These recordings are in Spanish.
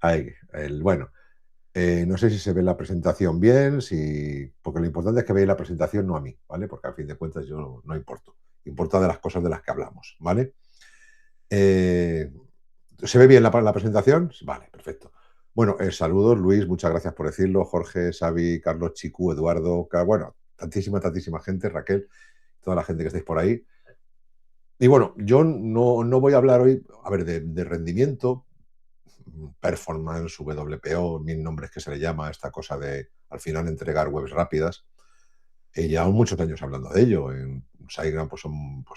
Ahí, bueno, no sé si se ve la presentación bien, porque lo importante es que veáis la presentación, no a mí, ¿vale? Porque al fin de cuentas yo no importo. Importa de las cosas de las que hablamos, ¿vale? Eh, ¿Se ve bien la presentación? Vale, perfecto. Bueno, saludos, Luis, muchas gracias por decirlo. Jorge, Xavi, Carlos, Chicu, Eduardo, bueno, tantísima gente, Raquel, toda la gente que estáis por ahí. Y bueno, yo no voy a hablar hoy, a ver, de rendimiento, performance, WPO, mil nombres que se le llama a esta cosa de al final entregar webs rápidas. Llevamos muchos años hablando de ello. En SiteGround, pues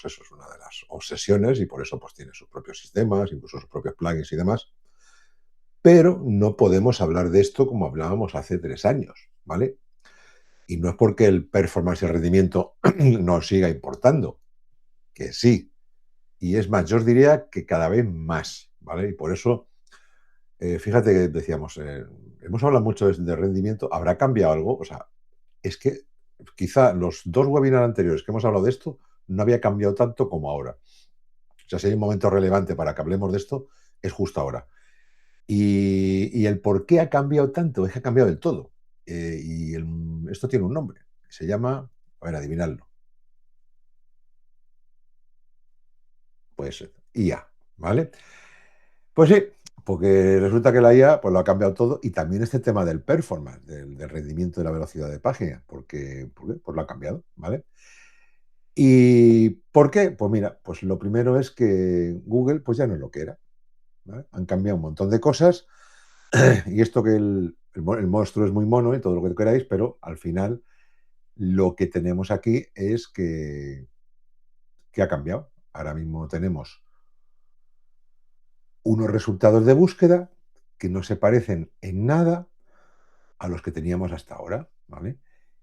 eso es una de las obsesiones y por eso pues tiene sus propios sistemas, incluso sus propios plugins y demás. Pero no podemos hablar de esto como hablábamos hace 3 años, ¿vale? Y no es porque el performance y el rendimiento no siga importando, que sí. Y es más, yo os diría que cada vez más, ¿vale? Y por eso, fíjate que decíamos, hemos hablado mucho de rendimiento, ¿habrá cambiado algo? O sea, es que quizá los 2 webinars anteriores que hemos hablado de esto no había cambiado tanto como ahora. O sea, si hay un momento relevante para que hablemos de esto, es justo ahora. Y el por qué ha cambiado tanto, es que ha cambiado del todo. Esto tiene un nombre, se llama, a ver, adivinadlo, pues IA, ¿vale? Pues sí, porque resulta que la IA pues, lo ha cambiado todo y también este tema del performance, del rendimiento de la velocidad de página, porque pues lo ha cambiado, ¿vale? ¿Y por qué? Pues mira, pues lo primero es que Google pues ya no es lo que era, ¿vale? Han cambiado un montón de cosas y esto que el monstruo es muy mono y todo lo que queráis, pero al final lo que tenemos aquí es que ha cambiado. Ahora mismo tenemos unos resultados de búsqueda que no se parecen en nada a los que teníamos hasta ahora, ¿vale?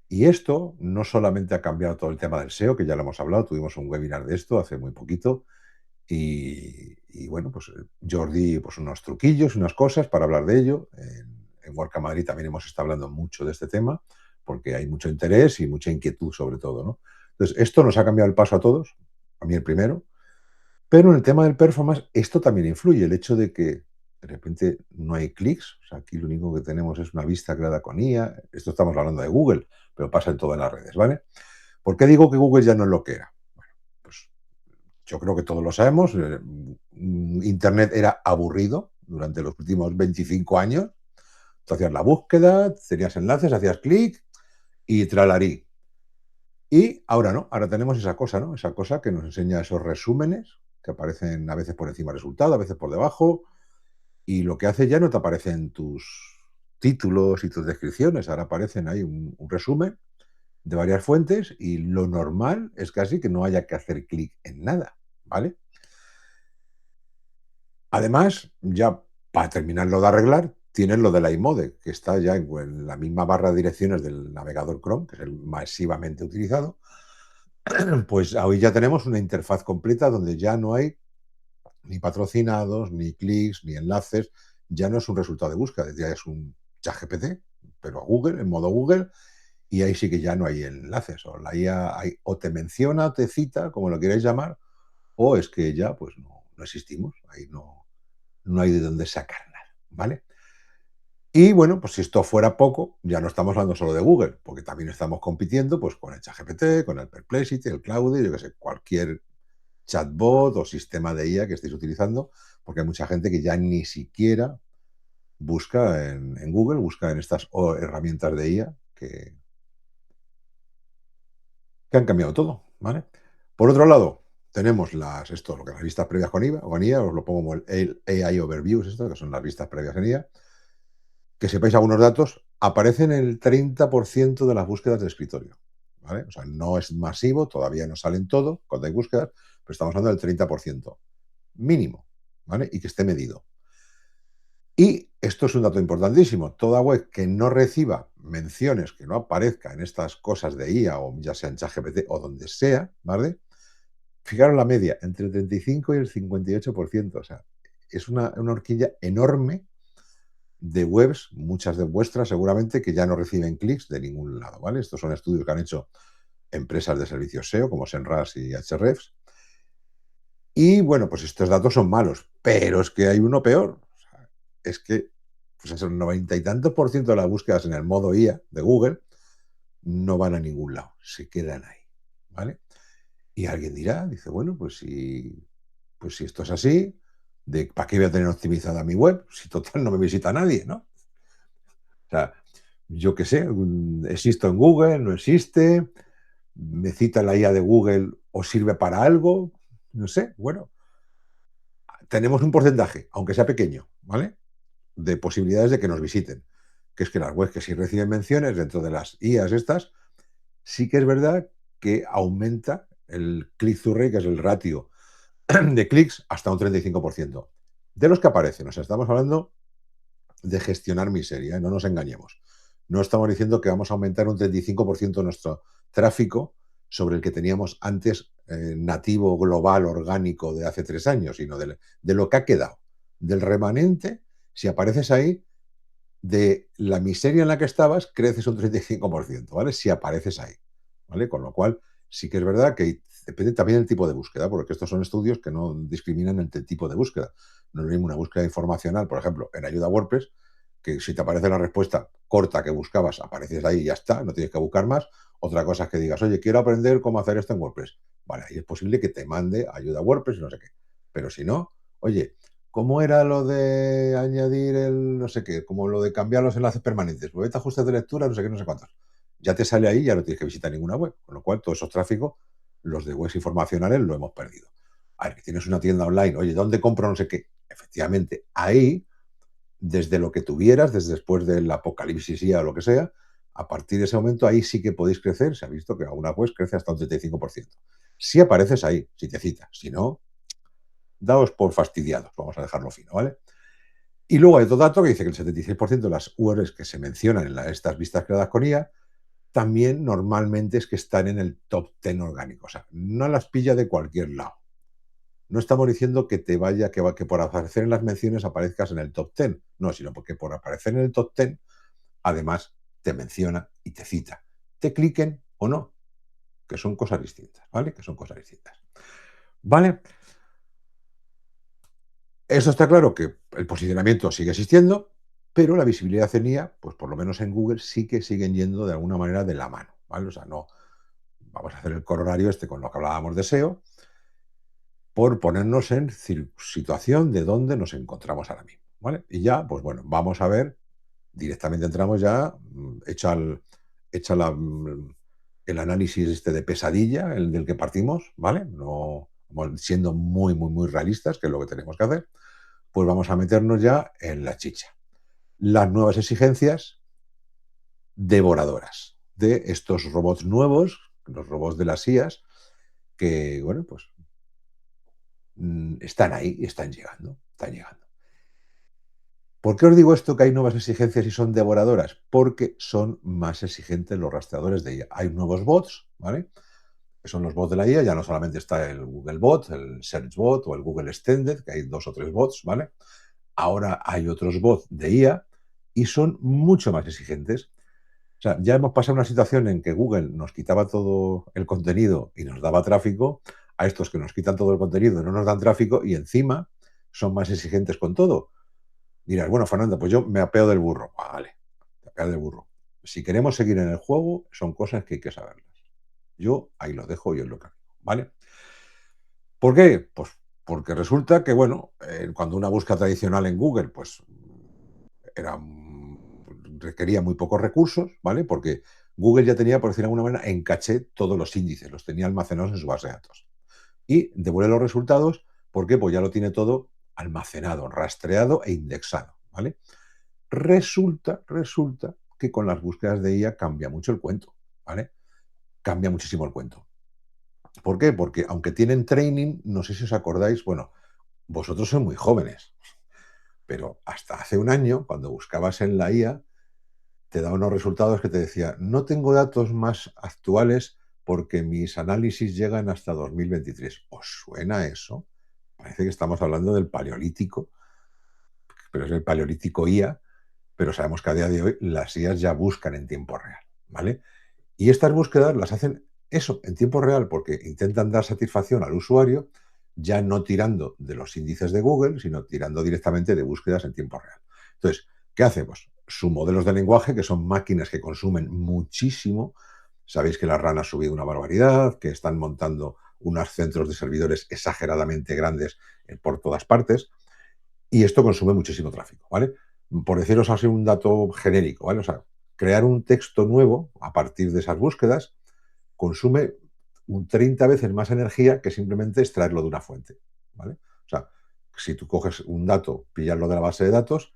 Y esto no solamente ha cambiado todo el tema del SEO, que ya lo hemos hablado, tuvimos un webinar de esto hace muy poquito, y bueno, pues Jordi, pues unos truquillos, unas cosas para hablar de ello. En Worka Madrid también hemos estado hablando mucho de este tema, porque hay mucho interés y mucha inquietud sobre todo, ¿no? Entonces, esto nos ha cambiado el paso a todos, a mí el primero, pero en el tema del performance, esto también influye, el hecho de que de repente no hay clics, o sea, aquí lo único que tenemos es una vista creada con IA, esto estamos hablando de Google, pero pasa en todas las redes, ¿vale? ¿Por qué digo que Google ya no es lo que era? Bueno, pues yo creo que todos lo sabemos, Internet era aburrido durante los últimos 25 años, tú hacías la búsqueda, tenías enlaces, hacías clic y tralarí. Y ahora no, ahora tenemos esa cosa, ¿no? Esa cosa que nos enseña esos resúmenes que aparecen a veces por encima del resultado, a veces por debajo, y lo que hace ya no te aparecen tus títulos y tus descripciones, ahora aparecen ahí un resumen de varias fuentes y lo normal es casi que no haya que hacer clic en nada, ¿vale? Además, ya para terminarlo de arreglar, tienes lo de la iMode, que está ya en la misma barra de direcciones del navegador Chrome, que es el masivamente utilizado. Pues hoy ya tenemos una interfaz completa donde ya no hay ni patrocinados, ni clics, ni enlaces. Ya no es un resultado de búsqueda, ya es un ChatGPT, pero a Google, en modo Google, y ahí sí que ya no hay enlaces. O la IA o te menciona, te cita, como lo queráis llamar, o es que ya pues no existimos. Ahí no hay de dónde sacar nada, ¿vale? Y bueno, pues si esto fuera poco, ya no estamos hablando solo de Google, porque también estamos compitiendo pues con el ChatGPT, con el Perplexity, el Claude, yo que sé, cualquier chatbot o sistema de IA que estéis utilizando, porque hay mucha gente que ya ni siquiera busca en Google, busca en estas herramientas de IA que han cambiado todo, ¿vale? Por otro lado, tenemos lo que las vistas previas con IA, os lo pongo como el AI Overviews, esto, que son las vistas previas en IA, que sepáis algunos datos, aparecen en el 30% de las búsquedas de escritorio, ¿vale? O sea, no es masivo, todavía no salen todo cuando hay búsquedas, pero estamos hablando del 30% mínimo, ¿vale? Y que esté medido. Y esto es un dato importantísimo. Toda web que no reciba menciones, que no aparezca en estas cosas de IA o ya sea en ChatGPT o donde sea, ¿vale? Fijaros la media, entre el 35 y el 58%. O sea, es una horquilla enorme de webs, muchas de vuestras seguramente, que ya no reciben clics de ningún lado, ¿vale? Estos son estudios que han hecho empresas de servicios SEO como Semrush y Ahrefs. Y bueno, pues estos datos son malos, pero es que hay uno peor. O sea, es que pues eso, el 90 y tantos por ciento de las búsquedas en el modo IA de Google no van a ningún lado, se quedan ahí, ¿vale? Y alguien dirá, dice, bueno, pues si esto es así, ¿para qué voy a tener optimizada mi web? Si total no me visita nadie, ¿no? O sea, yo qué sé, existo en Google, no existe, me cita la IA de Google o sirve para algo, no sé, bueno, tenemos un porcentaje, aunque sea pequeño, ¿vale? De posibilidades de que nos visiten. Que es que las webs que sí reciben menciones dentro de las IAs estas, sí que es verdad que aumenta el click-through rate, que es el ratio de clics, hasta un 35%. De los que aparecen, o sea, estamos hablando de gestionar miseria, ¿eh? No nos engañemos. No estamos diciendo que vamos a aumentar un 35% nuestro tráfico sobre el que teníamos antes nativo, global, orgánico de hace 3 años, sino de lo que ha quedado, del remanente. Si apareces ahí, de la miseria en la que estabas, creces un 35%, ¿vale? Si apareces ahí, ¿vale? Con lo cual, sí que es verdad que depende también del tipo de búsqueda, porque estos son estudios que no discriminan entre el tipo de búsqueda. No es lo mismo una búsqueda informacional, por ejemplo, en ayuda a WordPress, que si te aparece la respuesta corta que buscabas, apareces ahí y ya está, no tienes que buscar más. Otra cosa es que digas, oye, quiero aprender cómo hacer esto en WordPress. Vale, ahí es posible que te mande ayuda a WordPress y no sé qué. Pero si no, oye, ¿cómo era lo de añadir el no sé qué? Como lo de cambiar los enlaces permanentes. Pues vete a ajustes de lectura, no sé qué, no sé cuántos. Ya te sale ahí, ya no tienes que visitar ninguna web. Con lo cual, todos esos tráficos, los de webs informacionales, lo hemos perdido. A ver, que tienes una tienda online, oye, ¿dónde compro no sé qué? Efectivamente, ahí, desde lo que tuvieras, desde después del apocalipsis ya o lo que sea, a partir de ese momento, ahí sí que podéis crecer. Se ha visto que alguna web crece hasta un 35%. Si apareces ahí, si te cita. Si no, daos por fastidiados. Vamos a dejarlo fino, ¿vale? Y luego hay otro dato que dice que el 76% de las URLs que se mencionan en estas vistas creadas con IA también normalmente es que están en el top 10 orgánico. O sea, no las pilla de cualquier lado. No estamos diciendo que te vaya, que por aparecer en las menciones aparezcas en el top 10. No, sino porque por aparecer en el top 10, además te menciona y te cita. Te cliquen o no, que son cosas distintas, ¿vale? Que son cosas distintas. ¿Vale? Eso está claro que el posicionamiento sigue existiendo, pero la visibilidad en IA, pues por lo menos en Google, sí que siguen yendo de alguna manera de la mano, ¿vale? O sea, no vamos a hacer el corolario este con lo que hablábamos de SEO, por ponernos en situación de dónde nos encontramos ahora mismo, ¿vale? Y ya, pues bueno, vamos a ver, directamente entramos ya, hecha el análisis este de pesadilla, el del que partimos, ¿vale? No, siendo muy, muy, muy realistas, que es lo que tenemos que hacer, pues vamos a meternos ya en la chicha. Las nuevas exigencias devoradoras de estos robots nuevos, los robots de las IAs, que, bueno, pues están ahí y están llegando, están llegando. ¿Por qué os digo esto, que hay nuevas exigencias y son devoradoras? Porque son más exigentes los rastreadores de IA. Hay nuevos bots, ¿vale? Que son los bots de la IA, ya no solamente está el Google Bot, el Search Bot o el Google Extended, que hay 2 o 3 bots, ¿vale? Ahora hay otros bots de IA y son mucho más exigentes. O sea, ya hemos pasado una situación en que Google nos quitaba todo el contenido y nos daba tráfico, a estos que nos quitan todo el contenido y no nos dan tráfico y encima son más exigentes con todo. Dirás, bueno, Fernando, pues yo me apeo del burro. Vale, me apeo del burro. Si queremos seguir en el juego, son cosas que hay que saberlas. Yo ahí lo dejo y es lo que hago, ¿vale? ¿Por qué? Pues porque resulta que, bueno, cuando una búsqueda tradicional en Google, pues era, requería muy pocos recursos, ¿vale? Porque Google ya tenía, por decir de alguna manera, en caché todos los índices, los tenía almacenados en su base de datos. Y devuelve los resultados porque pues ya lo tiene todo almacenado, rastreado e indexado, ¿vale? Resulta que con las búsquedas de IA cambia mucho el cuento, ¿vale? Cambia muchísimo el cuento. ¿Por qué? Porque aunque tienen training, no sé si os acordáis, bueno, vosotros sois muy jóvenes, pero hasta hace un año, cuando buscabas en la IA, te daba unos resultados que te decía, no tengo datos más actuales porque mis análisis llegan hasta 2023. ¿Os suena eso? Parece que estamos hablando del paleolítico, pero es el paleolítico IA, pero sabemos que a día de hoy las IAs ya buscan en tiempo real, ¿vale? Y estas búsquedas las hacen eso, en tiempo real, porque intentan dar satisfacción al usuario, ya no tirando de los índices de Google, sino tirando directamente de búsquedas en tiempo real. Entonces, ¿Qué hace? Pues sus modelos de lenguaje, que son máquinas que consumen muchísimo. Sabéis que la RAN ha subido una barbaridad, que están montando unos centros de servidores exageradamente grandes por todas partes, y esto consume muchísimo tráfico, ¿vale? Por deciros así un dato genérico, ¿vale? O sea, crear un texto nuevo a partir de esas búsquedas consume un 30 veces más energía que simplemente extraerlo de una fuente, ¿vale? O sea, si tú coges un dato, pillarlo de la base de datos,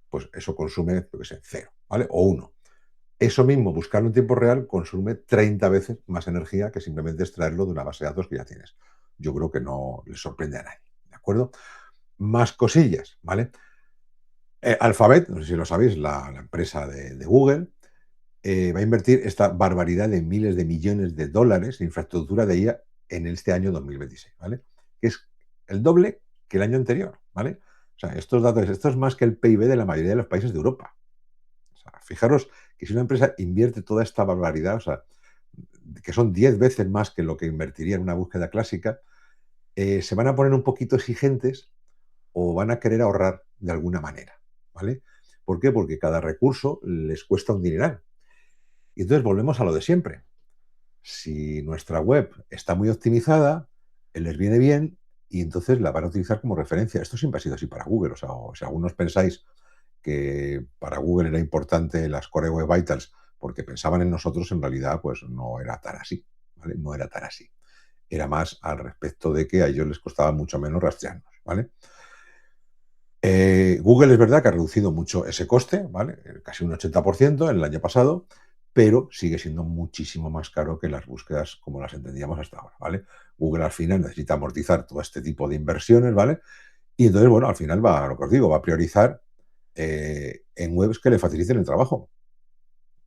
pues eso consume, yo qué sé, cero, ¿vale? O uno. Eso mismo, buscarlo en tiempo real, consume 30 veces más energía que simplemente extraerlo de una base de datos que ya tienes. Yo creo que no le sorprende a nadie, ¿de acuerdo? Más cosillas, ¿vale? Alphabet, no sé si lo sabéis, la empresa de Google, va a invertir esta barbaridad de miles de millones de dólares en infraestructura de IA en este año 2026, ¿vale? Que es el doble que el año anterior, ¿vale? O sea, estos datos, esto es más que el PIB de la mayoría de los países de Europa. O sea, fijaros que si una empresa invierte toda esta barbaridad, o sea, que son 10 veces más que lo que invertiría en una búsqueda clásica, se van a poner un poquito exigentes o van a querer ahorrar de alguna manera, ¿vale? ¿Por qué? Porque cada recurso les cuesta un dineral. Y entonces volvemos a lo de siempre. Si nuestra web está muy optimizada, les viene bien y entonces la van a utilizar como referencia. Esto siempre ha sido así para Google. O si algunos pensáis que para Google era importante las Core Web Vitals porque pensaban en nosotros, en realidad, pues no era tan así, ¿vale? No era tan así. Era más al respecto de que a ellos les costaba mucho menos rastrearnos, ¿vale? Google es verdad que ha reducido mucho ese coste, ¿vale? Casi un 80% en el año pasado, pero sigue siendo muchísimo más caro que las búsquedas como las entendíamos hasta ahora, ¿vale? Google al final necesita amortizar todo este tipo de inversiones, ¿vale? Y entonces, bueno, al final va, lo que os digo, va a priorizar en webs que le faciliten el trabajo.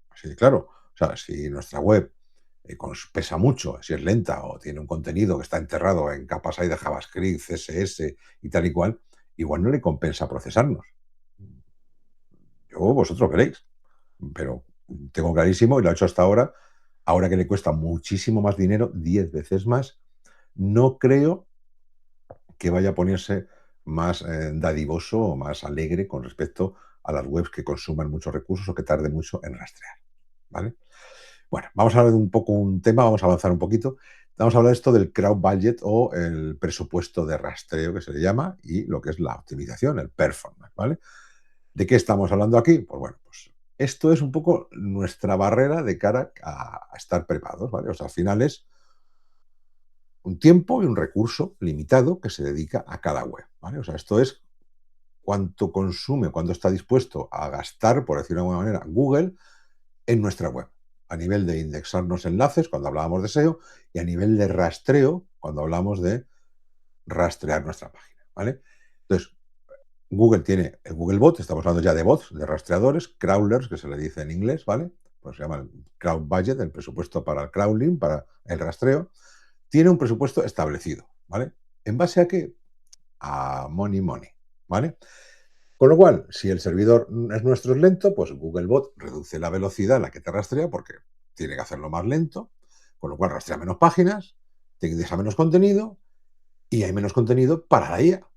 Así de claro. O sea, si nuestra web pesa mucho, si es lenta o tiene un contenido que está enterrado en capas ahí de JavaScript, CSS y tal y cual, igual no le compensa procesarnos. Yo, vosotros veréis, pero tengo clarísimo, y lo he hecho hasta ahora que le cuesta muchísimo más dinero, 10 veces más, no creo que vaya a ponerse más dadivoso o más alegre con respecto a las webs que consuman muchos recursos o que tarde mucho en rastrear, ¿vale? Bueno, vamos a hablar de un poco un tema, vamos a avanzar un poquito. Vamos a hablar de esto del crowd budget o el presupuesto de rastreo que se le llama y lo que es la optimización, el performance, ¿vale? ¿De qué estamos hablando aquí? Pues bueno, pues esto es un poco nuestra barrera de cara a estar preparados, ¿vale? O sea, al final es un tiempo y un recurso limitado que se dedica a cada web, ¿vale? O sea, esto es cuánto consume, cuánto está dispuesto a gastar, por decirlo de alguna manera, Google en nuestra web, a nivel de indexarnos enlaces, cuando hablábamos de SEO, y a nivel de rastreo, cuando hablamos de rastrear nuestra página, ¿vale? Entonces, Google tiene el Googlebot, estamos hablando ya de bots, de rastreadores, crawlers, que se le dice en inglés, ¿vale? Pues se llama el crowd budget, el presupuesto para el crawling, para el rastreo. Tiene un presupuesto establecido, ¿vale? ¿En base a qué? A money, ¿vale? Con lo cual, si el servidor es nuestro es lento, pues Googlebot reduce la velocidad a la que te rastrea porque tiene que hacerlo más lento, con lo cual rastrea menos páginas, te deja menos contenido y hay menos contenido para la IA,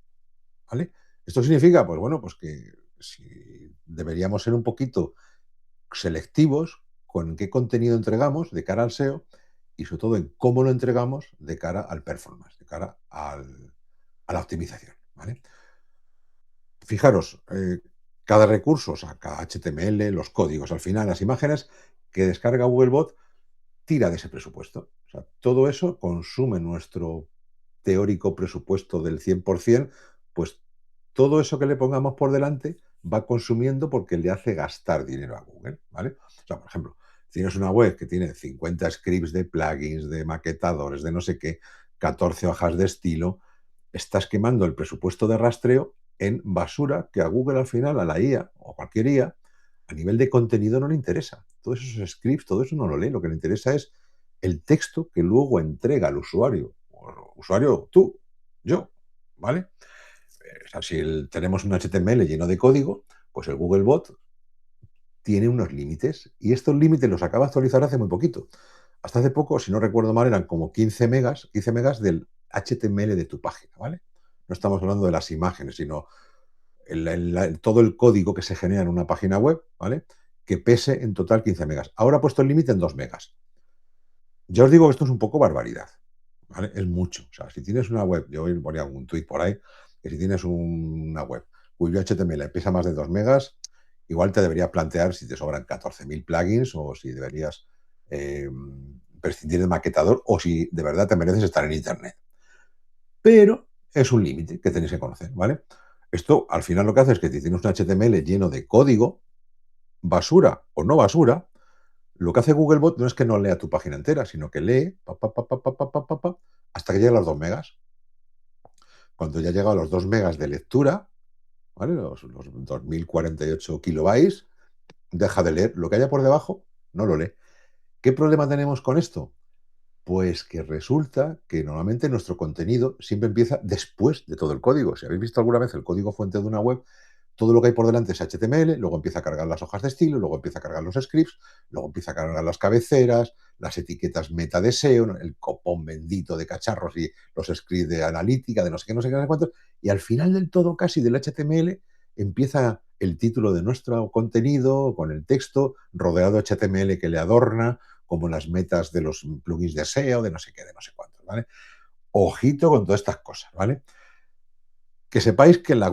¿vale? Esto significa, pues bueno, pues que si deberíamos ser un poquito selectivos con qué contenido entregamos de cara al SEO y sobre todo en cómo lo entregamos de cara al performance, de cara a la optimización, ¿vale? Fijaros, cada recurso, o sea, cada HTML, los códigos, al final las imágenes que descarga Googlebot tira de ese presupuesto. O sea, todo eso consume nuestro teórico presupuesto del 100%, pues todo eso que le pongamos por delante va consumiendo porque le hace gastar dinero a Google, ¿vale? O sea, por ejemplo, si tienes una web que tiene 50 scripts de plugins, de maquetadores, de no sé qué, 14 hojas de estilo, estás quemando el presupuesto de rastreo en basura que a Google al final, a la IA o a cualquier IA, a nivel de contenido no le interesa. Todos esos scripts, todo eso no lo lee. Lo que le interesa es el texto que luego entrega al usuario. O usuario, tú, yo, ¿vale? O sea, si tenemos un HTML lleno de código, pues el Googlebot tiene unos límites y estos límites los acaba de actualizar hace muy poquito. Hasta hace poco, si no recuerdo mal, eran como 15 megas del HTML de tu página, ¿vale? No estamos hablando de las imágenes, sino todo el código que se genera en una página web, ¿vale? Que pese en total 15 megas. Ahora ha puesto el límite en 2 megas. Ya os digo que esto es un poco barbaridad, ¿vale? Es mucho. O sea, si tienes una web, yo ponía algún tuit por ahí, que si tienes una web cuyo HTML pesa más de 2 megas, igual te deberías plantear si te sobran 14.000 plugins o si deberías prescindir del maquetador o si de verdad te mereces estar en Internet. Pero es un límite que tenéis que conocer, ¿vale? Esto al final lo que hace es que si tienes un HTML lleno de código, basura o no basura, lo que hace Googlebot no es que no lea tu página entera, sino que lee hasta que llega a los 2 megas. Cuando ya llega a los 2 megas de lectura, ¿vale? Los 2048 kilobytes, deja de leer. Lo que haya por debajo, no lo lee. ¿Qué problema tenemos con esto? Pues que resulta que normalmente nuestro contenido siempre empieza después de todo el código. Si habéis visto alguna vez el código fuente de una web, todo lo que hay por delante es HTML, luego empieza a cargar las hojas de estilo, luego empieza a cargar los scripts, luego empieza a cargar las cabeceras, las etiquetas meta de SEO, el copón bendito de cacharros y los scripts de analítica, de no sé qué, no sé qué, no sé cuántos, y al final del todo casi del HTML empieza el título de nuestro contenido con el texto rodeado de HTML que le adorna, como las metas de los plugins de SEO, de no sé qué, de no sé cuántos, ¿vale? Ojito con todas estas cosas, ¿vale? Que sepáis que la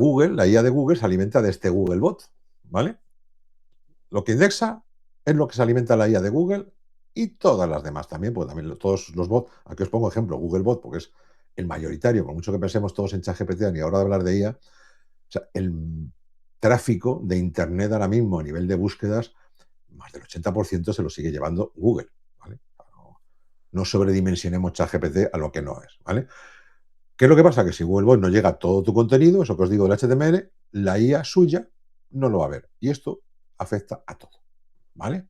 IA de Google se alimenta de este Googlebot, ¿vale? Lo que indexa es lo que se alimenta la IA de Google y todas las demás también, porque también todos los bots, aquí os pongo ejemplo, Googlebot, porque es el mayoritario, por mucho que pensemos todos en ChatGPT ni ahora de hablar de IA, o sea, el tráfico de Internet ahora mismo a nivel de búsquedas, más del 80% se lo sigue llevando Google, ¿vale? No sobredimensionemos ChatGPT a lo que no es, ¿vale? ¿Qué es lo que pasa? Que si Googlebot no llega a todo tu contenido, eso que os digo del HTML, la IA suya no lo va a ver. Y esto afecta a todo, ¿vale?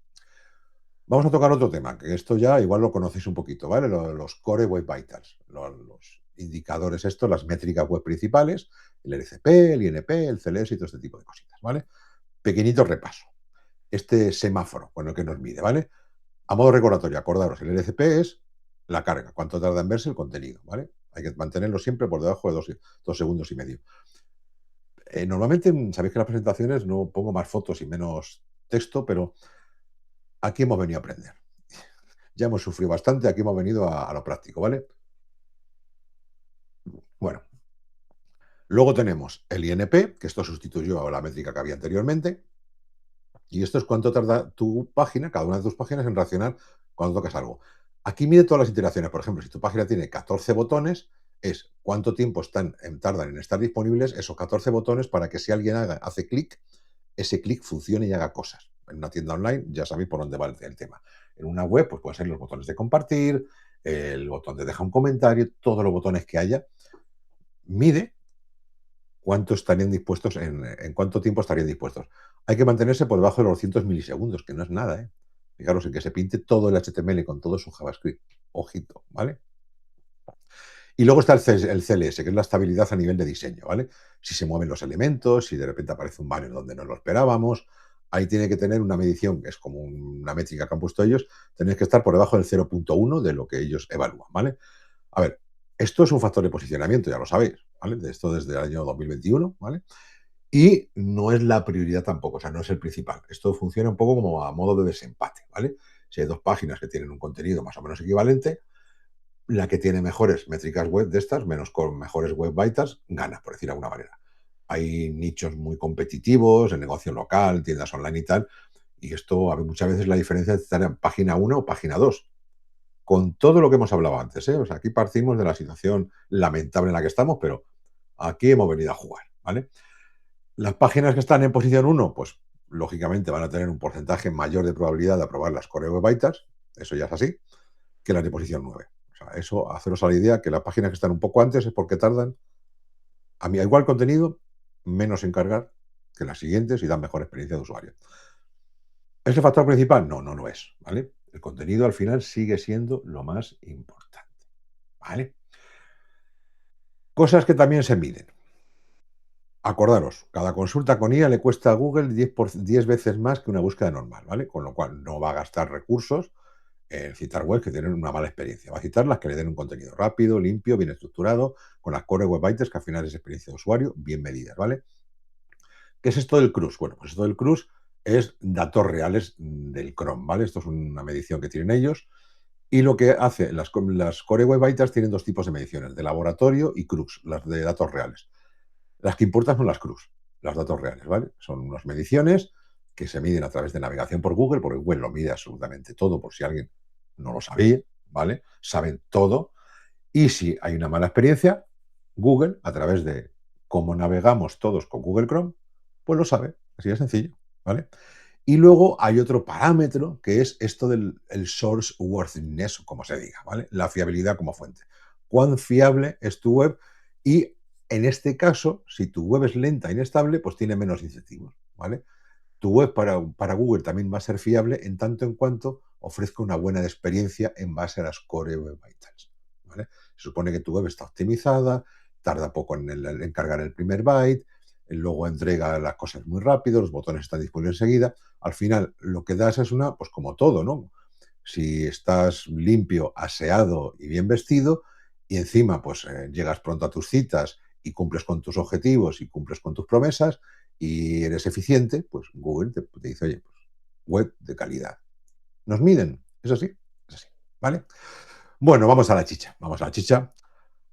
Vamos a tocar otro tema, que esto ya igual lo conocéis un poquito, ¿vale? Los Core Web Vitals, los indicadores estos, las métricas web principales, el LCP, el INP, el CLS y todo este tipo de cositas, ¿vale? Pequeñito repaso. Este semáforo con el que nos mide, ¿vale? A modo recordatorio, acordaros, el LCP es la carga, cuánto tarda en verse el contenido, ¿vale? Hay que mantenerlo siempre por debajo de 2 segundos y medio. Normalmente, sabéis que en las presentaciones no pongo más fotos y menos texto, pero aquí hemos venido a aprender. Ya hemos sufrido bastante, aquí hemos venido a lo práctico, ¿vale? Bueno, luego tenemos el INP, que esto sustituyó a la métrica que había anteriormente, y esto es cuánto tarda tu página, cada una de tus páginas, en reaccionar cuando tocas algo. Aquí mide todas las iteraciones. Por ejemplo, si tu página tiene 14 botones, es cuánto tiempo tardan en estar disponibles esos 14 botones para que si alguien hace clic, ese clic funcione y haga cosas. En una tienda online ya sabéis por dónde va el tema. En una web, pues pueden ser los botones de compartir, el botón de dejar un comentario, todos los botones que haya. Mide cuánto estarían dispuestos, en cuánto tiempo estarían dispuestos. Hay que mantenerse por debajo de los 200 milisegundos, que no es nada, ¿eh? Fijaros en que se pinte todo el HTML con todo su JavaScript. Ojito, ¿vale? Y luego está el CLS, que es la estabilidad a nivel de diseño, ¿vale? Si se mueven los elementos, si de repente aparece un banner donde no lo esperábamos, ahí tiene que tener una medición, que es como una métrica que han puesto ellos, tenéis que estar por debajo del 0.1 de lo que ellos evalúan, ¿vale? A ver, esto es un factor de posicionamiento, ya lo sabéis, ¿vale? De esto desde el año 2021, ¿vale? Y no es la prioridad tampoco, o sea, no es el principal. Esto funciona un poco como a modo de desempate, ¿vale? Si hay dos páginas que tienen un contenido más o menos equivalente, la que tiene mejores métricas web de estas, menos con mejores web vitals, gana, por decir de alguna manera. Hay nichos muy competitivos, el negocio local, tiendas online y tal, y esto muchas veces la diferencia es estar en página 1 o página 2, con todo lo que hemos hablado antes, ¿eh? O sea, aquí partimos de la situación lamentable en la que estamos, pero aquí hemos venido a jugar, ¿vale? Las páginas que están en posición 1, pues lógicamente van a tener un porcentaje mayor de probabilidad de aprobar las Core Web Vitals, eso ya es así, que las de posición 9. O sea, eso, haceros a la idea que las páginas que están un poco antes es porque tardan, a mí, igual contenido, menos en cargar que las siguientes y dan mejor experiencia de usuario. ¿Es el factor principal? No, no lo es, ¿vale? El contenido al final sigue siendo lo más importante, ¿vale? Cosas que también se miden. Acordaros, cada consulta con IA le cuesta a Google 10 veces más que una búsqueda normal, ¿vale? Con lo cual no va a gastar recursos en citar webs que tienen una mala experiencia. Va a citar las que le den un contenido rápido, limpio, bien estructurado, con las core web vitals que al final es experiencia de usuario bien medidas, ¿vale? ¿Qué es esto del CRUS? Bueno, pues esto del CRUS es datos reales del Chrome, ¿vale? Esto es una medición que tienen ellos. Y lo que hace, las Core Web Vitals tienen dos tipos de mediciones, de laboratorio y CRUS, las de datos reales. Las que importan son las CRUS, los datos reales, ¿vale? Son unas mediciones que se miden a través de navegación por Google, porque Google lo mide absolutamente todo, por si alguien no lo sabía, ¿vale? Saben todo. Y si hay una mala experiencia, Google, a través de cómo navegamos todos con Google Chrome, pues lo sabe. Así de sencillo, ¿vale? Y luego hay otro parámetro que es esto del el source worthiness, como se diga, ¿vale? La fiabilidad como fuente. ¿Cuán fiable es tu web? Y en este caso, si tu web es lenta e inestable, pues tiene menos incentivos, ¿vale? Tu web para Google también va a ser fiable en tanto en cuanto ofrezca una buena experiencia en base a las Core Web Vitals, ¿vale? Se supone que tu web está optimizada, tarda poco en cargar el primer byte, luego entrega las cosas muy rápido, los botones están disponibles enseguida. Al final, lo que das es una, pues como todo, ¿no? Si estás limpio, aseado y bien vestido, y encima, pues llegas pronto a tus citas y cumples con tus objetivos y cumples con tus promesas y eres eficiente, pues Google te dice, oye, pues web de calidad. ¿Nos miden? Es así, ¿vale? Bueno, vamos a la chicha, vamos a la chicha.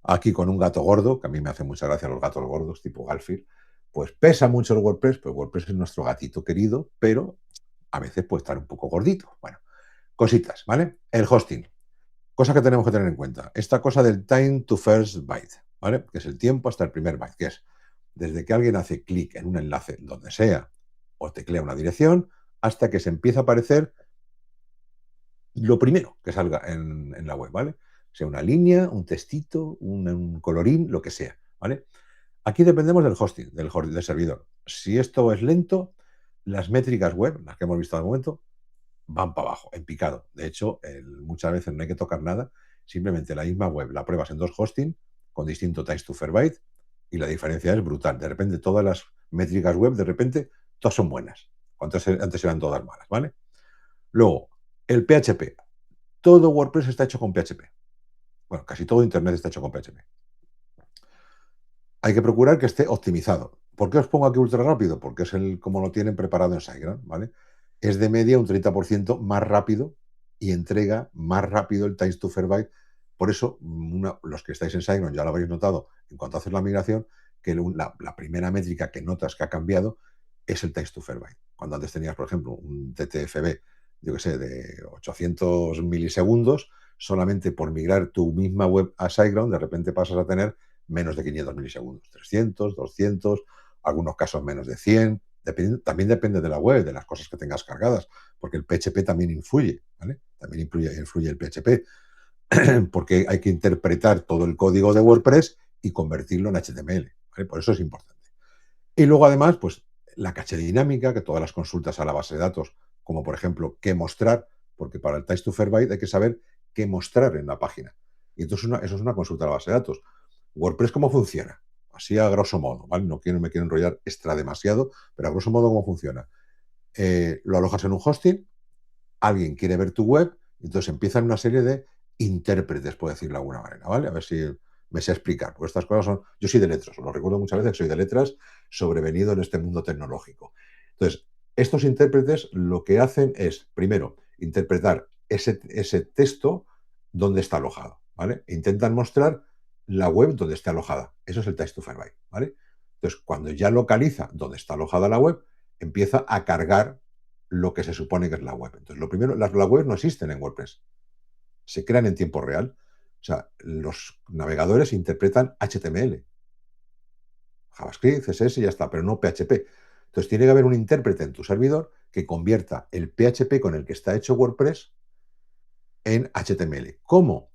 Aquí con un gato gordo, que a mí me hace mucha gracia los gatos gordos, tipo Garfield, pues pesa mucho el WordPress, pues WordPress es nuestro gatito querido, pero a veces puede estar un poco gordito. Bueno, cositas, ¿vale? El hosting. Cosa que tenemos que tener en cuenta. Esta cosa del time to first byte, ¿vale? Que es el tiempo hasta el primer byte, que es desde que alguien hace clic en un enlace donde sea o teclea una dirección hasta que se empieza a aparecer lo primero que salga en la web, ¿vale? Sea una línea, un textito, un colorín, lo que sea, ¿vale? Aquí dependemos del hosting, del servidor. Si esto es lento, las métricas web, las que hemos visto al momento, van para abajo, en picado. De hecho, muchas veces no hay que tocar nada, simplemente la misma web la pruebas en dos hosting con distinto times to fair byte y la diferencia es brutal. De repente todas las métricas web, de repente, todas son buenas. Antes eran todas malas, ¿vale? Luego, el PHP. Todo WordPress está hecho con PHP. Bueno, casi todo Internet está hecho con PHP. Hay que procurar que esté optimizado. ¿Por qué os pongo aquí ultra rápido? Porque es como lo tienen preparado en SiteGround, ¿vale? Es de media un 30% más rápido y entrega más rápido el times to fair byte. Por eso, los que estáis en SiteGround ya lo habréis notado en cuanto haces la migración, que la primera métrica que notas que ha cambiado es el times to fair byte. Cuando antes tenías, por ejemplo, un TTFB, yo que sé, de 800 milisegundos, solamente por migrar tu misma web a SiteGround, de repente pasas a tener menos de 500 milisegundos, 300, 200, algunos casos menos de 100. También depende de la web, de las cosas que tengas cargadas, porque el PHP también influye, ¿vale? También influye el PHP, porque hay que interpretar todo el código de WordPress y convertirlo en HTML, ¿vale? Por eso es importante. Y luego, además, pues la caché dinámica, que todas las consultas a la base de datos, como por ejemplo, qué mostrar, porque para el Times to Fair Byte hay que saber qué mostrar en la página. Y entonces eso es una consulta a la base de datos. WordPress, ¿cómo funciona? Así a grosso modo, ¿vale? No me quiero enrollar extra demasiado, pero a grosso modo, ¿cómo funciona? Lo alojas en un hosting, alguien quiere ver tu web, y entonces empiezan una serie de intérpretes, por decirlo de alguna manera, ¿vale? A ver si me sé explicar. Pues estas cosas son. Yo soy de letras, os lo recuerdo muchas veces que soy de letras, sobrevenido en este mundo tecnológico. Entonces, estos intérpretes lo que hacen es, primero, interpretar ese texto donde está alojado, ¿vale? E intentan mostrar la web donde está alojada. Eso es el text to Fairbyte, ¿vale? Entonces, cuando ya localiza donde está alojada la web, empieza a cargar lo que se supone que es la web. Entonces, lo primero, las webs no existen en WordPress, se crean en tiempo real. O sea, los navegadores interpretan HTML, JavaScript, CSS y ya está, pero no PHP. Entonces, tiene que haber un intérprete en tu servidor que convierta el PHP con el que está hecho WordPress en HTML. ¿Cómo?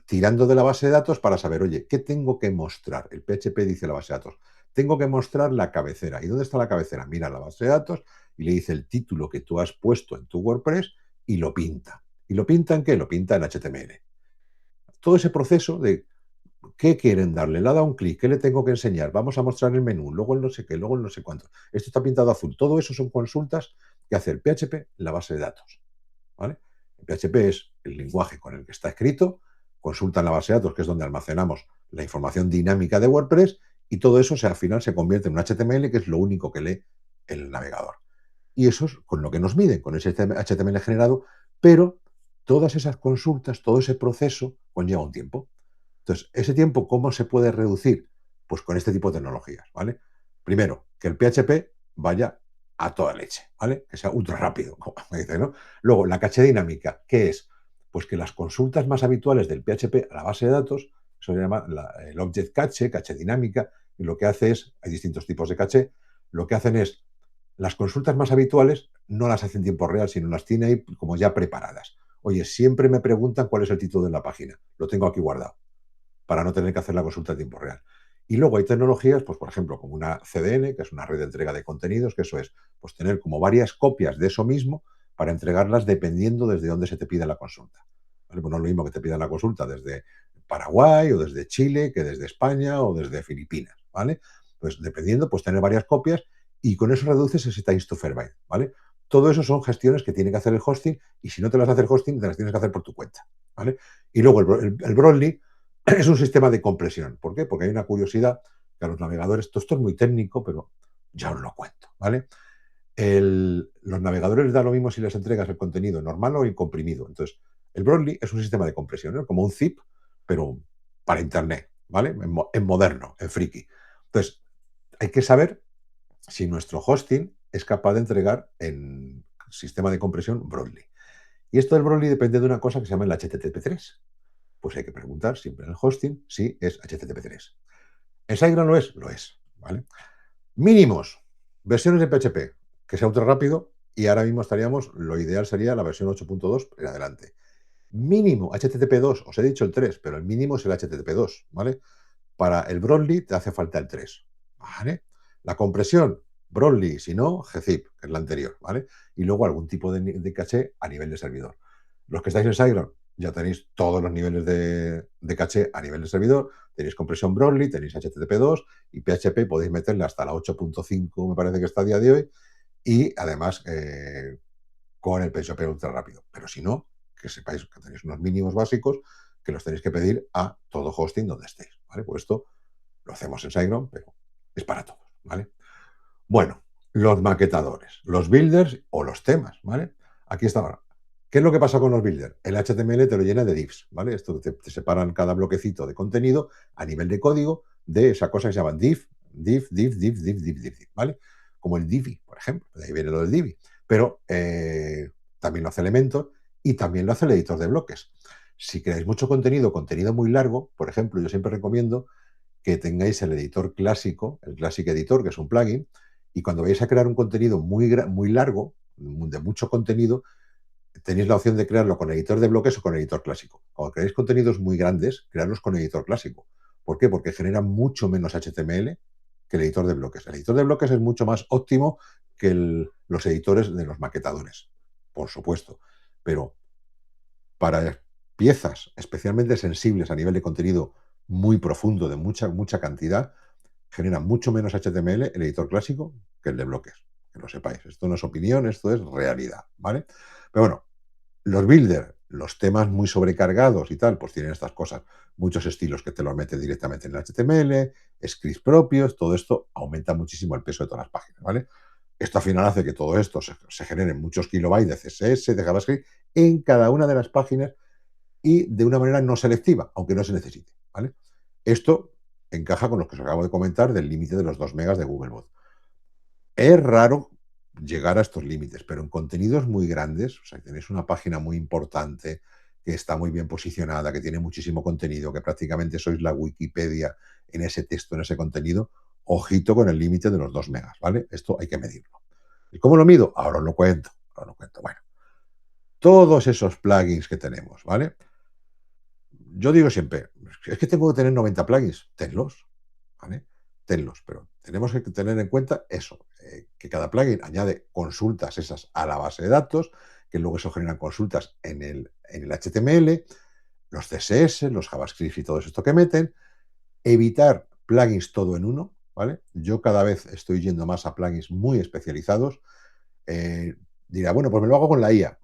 Tirando de la base de datos para saber, oye, ¿qué tengo que mostrar? El PHP dice la base de datos. Tengo que mostrar la cabecera. ¿Y dónde está la cabecera? Mira la base de datos y le dice el título que tú has puesto en tu WordPress y lo pinta. ¿Y lo pinta en qué? Lo pinta en HTML. Todo ese proceso de qué quieren darle, le ha dado un clic, qué le tengo que enseñar, vamos a mostrar el menú, luego el no sé qué, luego el no sé cuánto. Esto está pintado azul. Todo eso son consultas que hace el PHP en la base de datos, ¿vale? El PHP es el lenguaje con el que está escrito, consulta en la base de datos, que es donde almacenamos la información dinámica de WordPress, Y todo eso al final se convierte en un HTML, que es lo único que lee el navegador. Y eso es con lo que nos miden, con ese HTML generado, pero todas esas consultas, todo ese proceso conlleva un tiempo. Entonces, ese tiempo, ¿cómo se puede reducir? Pues con este tipo de tecnologías, ¿vale? Primero, que el PHP vaya a toda leche, ¿vale? Que sea ultra rápido, como me dice, ¿no? Luego, la caché dinámica, ¿qué es? Pues que las consultas más habituales del PHP a la base de datos, eso se llama el Object Cache, caché dinámica, y lo que hace es, hay distintos tipos de caché, lo que hacen es, las consultas más habituales no las hace en tiempo real, sino las tiene ahí como ya preparadas. Oye, siempre me preguntan cuál es el título de la página, lo tengo aquí guardado para no tener que hacer la consulta en tiempo real. Y luego hay tecnologías, pues por ejemplo, como una CDN, que es una red de entrega de contenidos, que eso es, pues tener como varias copias de eso mismo para entregarlas dependiendo desde dónde se te pida la consulta. ¿Vale? Pues no es lo mismo que te pidan la consulta desde Paraguay o desde Chile que desde España o desde Filipinas, ¿vale? Pues dependiendo, pues tener varias copias y con eso reduces ese time to byte, ¿vale? Todo eso son gestiones que tiene que hacer el hosting y si no te las hace el hosting, te las tienes que hacer por tu cuenta, ¿vale? Y luego el Broadly es un sistema de compresión. ¿Por qué? Porque hay una curiosidad que a los navegadores, todo esto es muy técnico, pero ya os lo cuento, ¿vale? Los navegadores les da lo mismo si les entregas el contenido normal o comprimido. Entonces, el Broadly es un sistema de compresión, ¿no? Como un zip, pero para Internet, ¿vale? En moderno, en friki. Entonces, hay que saber si nuestro hosting es capaz de entregar en sistema de compresión Broadly. Y esto del Broadly depende de una cosa que se llama el HTTP3. Pues hay que preguntar siempre en el hosting si es HTTP3. ¿En SiteGround lo es? Lo es, ¿vale? Mínimos, versiones de PHP, que sea ultra rápido y ahora mismo estaríamos, lo ideal sería la versión 8.2 en adelante. Mínimo HTTP2, os he dicho el 3, pero el mínimo es el HTTP2, ¿vale? Para el Broadly te hace falta el 3, ¿vale? La compresión, Broadly, si no, gzip, que es la anterior, ¿vale? Y luego algún tipo de caché a nivel de servidor. Los que estáis en SiteGround ya tenéis todos los niveles de caché a nivel de servidor, tenéis compresión Broadly, tenéis HTTP2 y PHP podéis meterle hasta la 8.5, me parece que está a día de hoy, y además con el PHP ultra rápido. Pero si no, que sepáis que tenéis unos mínimos básicos que los tenéis que pedir a todo hosting donde estéis, ¿vale? Pues esto lo hacemos en SiteGround, pero es para todos, ¿vale? Bueno, los maquetadores, los builders o los temas, ¿vale? Aquí está ahora. ¿Qué es lo que pasa con los builders? El HTML te lo llena de divs, ¿vale? Esto te separan cada bloquecito de contenido a nivel de código de esa cosa que se llama div, ¿vale? Como el Divi, por ejemplo, de ahí viene lo del Divi. Pero también lo hace Elementor y también lo hace el editor de bloques. Si queréis mucho contenido, contenido muy largo, por ejemplo, yo siempre recomiendo que tengáis el editor clásico, el Classic Editor, que es un plugin, y cuando vais a crear un contenido muy largo, de mucho contenido, tenéis la opción de crearlo con editor de bloques o con editor clásico. Cuando creáis contenidos muy grandes, crearlos con editor clásico. ¿Por qué? Porque genera mucho menos HTML que el editor de bloques. El editor de bloques es mucho más óptimo que los editores de los maquetadores, por supuesto. Pero para piezas especialmente sensibles a nivel de contenido muy profundo, de mucha cantidad, genera mucho menos HTML el editor clásico que el de bloques. Que lo sepáis. Esto no es opinión, esto es realidad, ¿vale? Pero bueno, los builders, los temas muy sobrecargados y tal, pues tienen estas cosas, muchos estilos que te los meten directamente en el HTML, scripts propios, todo esto aumenta muchísimo el peso de todas las páginas, ¿vale? Esto al final hace que todo esto se generen muchos kilobytes de CSS, de JavaScript en cada una de las páginas y de una manera no selectiva, aunque no se necesite, ¿vale? Esto encaja con lo que os acabo de comentar del límite de los 2 megas de Googlebot. Es raro llegar a estos límites, pero en contenidos muy grandes, o sea, tenéis una página muy importante, que está muy bien posicionada, que tiene muchísimo contenido, que prácticamente sois la Wikipedia en ese texto, en ese contenido, ojito con el límite de los 2 megas, ¿vale? Esto hay que medirlo. ¿Y cómo lo mido? Ahora os lo cuento, ahora os lo cuento. Bueno, todos esos plugins que tenemos, ¿vale? Yo digo siempre, es que tengo que tener 90 plugins, tenlos, ¿vale? Tenlos, pero tenemos que tener en cuenta eso, que cada plugin añade consultas esas a la base de datos, que luego eso genera consultas en el HTML, los CSS, los JavaScript y todo esto que meten, evitar plugins todo en uno, ¿vale? Yo cada vez estoy yendo más a plugins muy especializados. Dirá, bueno, pues me lo hago con la IA.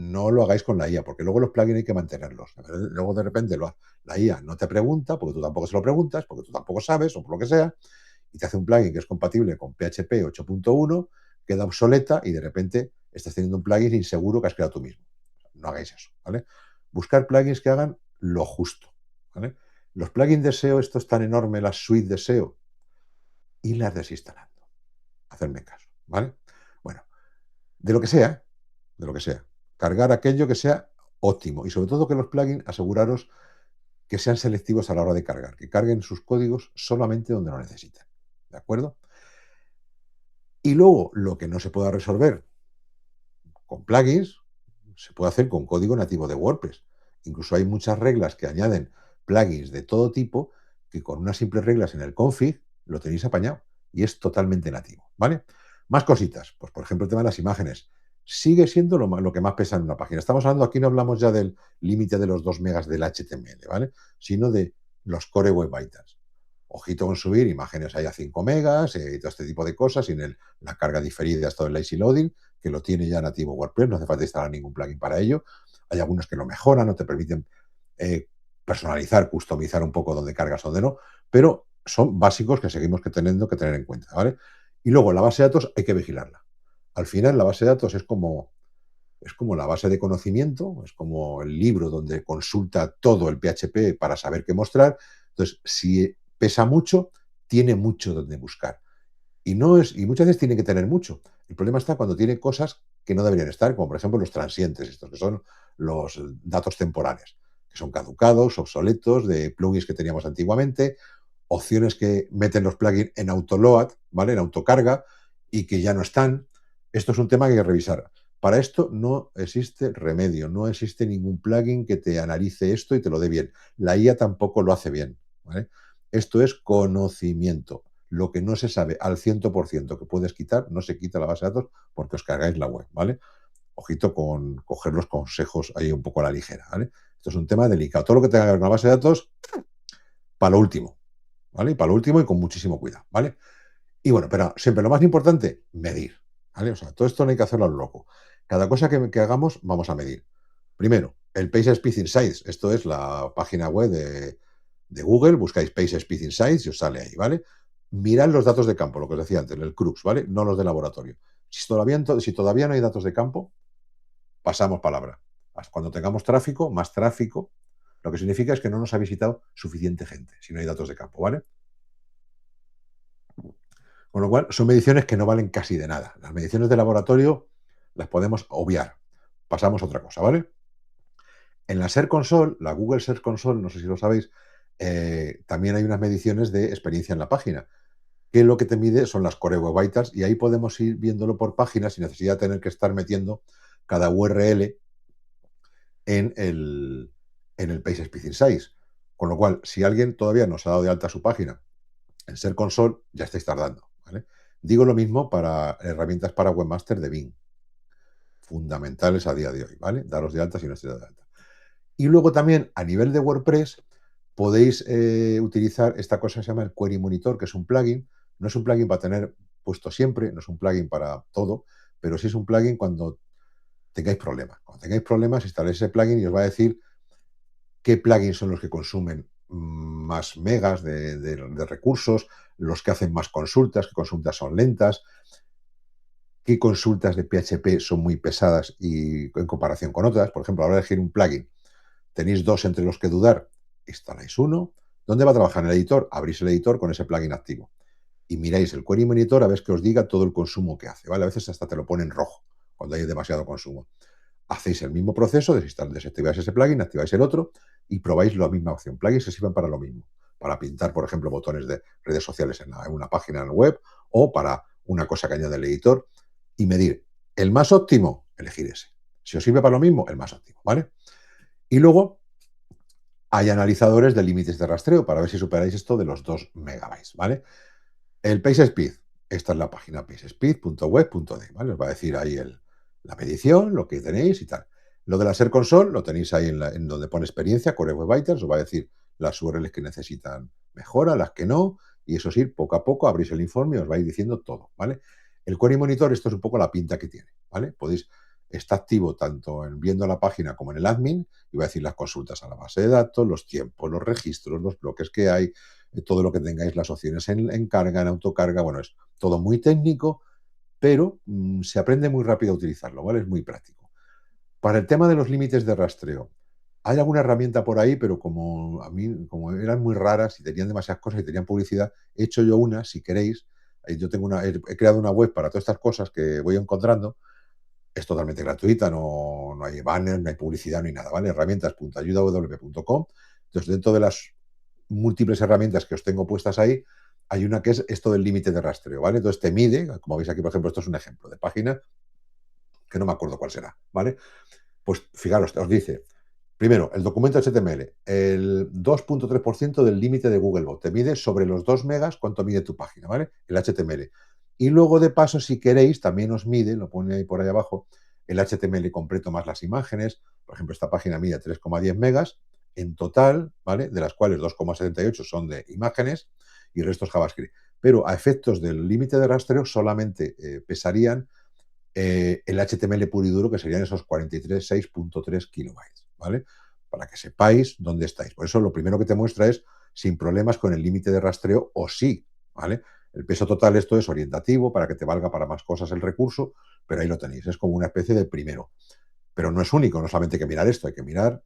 no lo hagáis con la IA, porque luego los plugins hay que mantenerlos. Luego de repente la IA no te pregunta, porque tú tampoco se lo preguntas, porque tú tampoco sabes, o por lo que sea, y te hace un plugin que es compatible con PHP 8.1, queda obsoleta y de repente estás teniendo un plugin inseguro que has creado tú mismo. No hagáis eso, ¿vale? Buscar plugins que hagan lo justo, ¿vale? Los plugins de SEO, estos tan enormes, las suites de SEO, y las desinstalando. Hacerme caso, ¿vale? Bueno, de lo que sea, de lo que sea. Cargar aquello que sea óptimo y sobre todo que los plugins aseguraros que sean selectivos a la hora de cargar, que carguen sus códigos solamente donde lo necesitan. ¿De acuerdo? Y luego, lo que no se pueda resolver con plugins, se puede hacer con código nativo de WordPress. Incluso hay muchas reglas que añaden plugins de todo tipo que con unas simples reglas en el config lo tenéis apañado y es totalmente nativo, ¿vale? Más cositas, pues por ejemplo el tema de las imágenes. Sigue siendo lo que más pesa en una página. Estamos hablando, aquí no hablamos ya del límite de los 2 megas del HTML, ¿vale? Sino de los Core Web Vitals. Ojito con subir imágenes ahí a 5 megas y todo este tipo de cosas, sin la carga diferida, todo el lazy loading, que lo tiene ya nativo WordPress, no hace falta instalar ningún plugin para ello. Hay algunos que lo mejoran, no te permiten personalizar, customizar un poco dónde cargas, dónde no, pero son básicos que seguimos teniendo que tener en cuenta, ¿vale? Y luego la base de datos hay que vigilarla. Al final la base de datos es como la base de conocimiento, es como el libro donde consulta todo el PHP para saber qué mostrar. Entonces, si pesa mucho, tiene mucho donde buscar. Y muchas veces tiene que tener mucho. El problema está cuando tiene cosas que no deberían estar, como por ejemplo los transientes, estos que son los datos temporales, que son caducados, obsoletos, de plugins que teníamos antiguamente, opciones que meten los plugins en autoload, ¿vale? En autocarga, y que ya no están. Esto es un tema que hay que revisar. Para esto no existe remedio, no existe ningún plugin que te analice esto y te lo dé bien. La IA tampoco lo hace bien, ¿vale? Esto es conocimiento. Lo que no se sabe al 100% que puedes quitar, no se quita la base de datos porque os cargáis la web, ¿vale? Ojito con coger los consejos ahí un poco a la ligera, ¿vale? Esto es un tema delicado. Todo lo que tenga que ver con la base de datos, para lo último, ¿vale? Y para lo último y con muchísimo cuidado, ¿vale? Y bueno, pero siempre lo más importante, medir, ¿vale? O sea, todo esto no hay que hacerlo a lo loco. Cada cosa que hagamos, vamos a medir. Primero, el PageSpeed Insights. Esto es la página web de Google. Buscáis PageSpeed Insights y os sale ahí, ¿vale? Mirad los datos de campo, lo que os decía antes, el crux, ¿vale? No los de laboratorio. Si todavía no hay datos de campo, pasamos palabra. Cuando tengamos tráfico, más tráfico, lo que significa es que no nos ha visitado suficiente gente, si no hay datos de campo, ¿vale? Con lo cual, son mediciones que no valen casi de nada. Las mediciones de laboratorio las podemos obviar. Pasamos a otra cosa, ¿vale? En la Search Console, la Google Search Console, no sé si lo sabéis, también hay unas mediciones de experiencia en la página, que lo que te mide son las Core Web Vitals y ahí podemos ir viéndolo por página sin necesidad de tener que estar metiendo cada URL en el PageSpeed Insights. Con lo cual, si alguien todavía no se ha dado de alta su página en Search Console, ya estáis tardando, ¿vale? Digo lo mismo para herramientas para webmaster de Bing, fundamentales a día de hoy, ¿vale? Daros de alta si no estáis dado de alta. Y luego también a nivel de WordPress podéis utilizar esta cosa que se llama el Query Monitor, que es un plugin. No es un plugin para tener puesto siempre, no es un plugin para todo, pero sí es un plugin cuando tengáis problemas. Cuando tengáis problemas, instaláis ese plugin y os va a decir qué plugins son los que consumen más megas de recursos, los que hacen más consultas, qué consultas son lentas, qué consultas de PHP son muy pesadas y en comparación con otras. Por ejemplo, a la hora de elegir un plugin, tenéis dos entre los que dudar, instaláis uno. ¿Dónde va a trabajar en el editor? Abrís el editor con ese plugin activo. Y miráis el Query Monitor a ver que os diga todo el consumo que hace, ¿vale? A veces hasta te lo pone en rojo cuando hay demasiado consumo. Hacéis el mismo proceso, desactiváis ese plugin, activáis el otro y probáis la misma opción. Plugins que sirven para lo mismo. Para pintar, por ejemplo, botones de redes sociales en una página web o para una cosa que añade el editor y medir el más óptimo, elegir ese. Si os sirve para lo mismo, el más óptimo, ¿vale? Y luego hay analizadores de límites de rastreo para ver si superáis esto de los 2 megabytes, ¿vale? El PageSpeed, esta es la página pagespeed.web.de, ¿vale? Os va a decir ahí la medición, lo que tenéis y tal. Lo de la Search Console lo tenéis ahí en donde pone experiencia, Core Web Vitals, os va a decir las URLs que necesitan mejora, las que no, y eso sí, poco a poco abrís el informe y os va a ir diciendo todo, ¿vale? El Query Monitor, esto es un poco la pinta que tiene, ¿vale? Podéis está activo tanto en viendo la página como en el admin, y va a decir las consultas a la base de datos, los tiempos, los registros, los bloques que hay, todo lo que tengáis, las opciones en carga, en autocarga, bueno, es todo muy técnico, pero se aprende muy rápido a utilizarlo, ¿vale? Es muy práctico. Para el tema de los límites de rastreo, hay alguna herramienta por ahí, pero como a mí, como eran muy raras y tenían demasiadas cosas y tenían publicidad, he hecho yo una, si queréis. Yo tengo he creado una web para todas estas cosas que voy encontrando. Es totalmente gratuita, no hay banners, no hay publicidad, no hay nada, ¿vale? Herramientas.ayudawp.com. Entonces, dentro de las múltiples herramientas que os tengo puestas ahí, hay una que es esto del límite de rastreo, ¿vale? Entonces te mide, como veis aquí, por ejemplo, esto es un ejemplo de página que no me acuerdo cuál será, ¿vale? Pues fijaros, os dice, primero, el documento HTML, el 2,3% del límite de Googlebot. Te mide sobre los 2 megas cuánto mide tu página, ¿vale? El HTML. Y luego, de paso, si queréis, también os mide, lo pone ahí por ahí abajo, el HTML completo más las imágenes. Por ejemplo, esta página mide 3,10 megas en total, ¿vale? De las cuales 2,78 son de imágenes y el resto es JavaScript. Pero a efectos del límite de rastreo solamente pesarían el HTML puro y duro, que serían esos 6,3 kilobytes, ¿vale? Para que sepáis dónde estáis. Por eso lo primero que te muestra es sin problemas con el límite de rastreo o sí, ¿vale? El peso total, esto es orientativo para que te valga para más cosas el recurso, pero ahí lo tenéis, es como una especie de primero. Pero no es único, no solamente hay que mirar esto, hay que mirar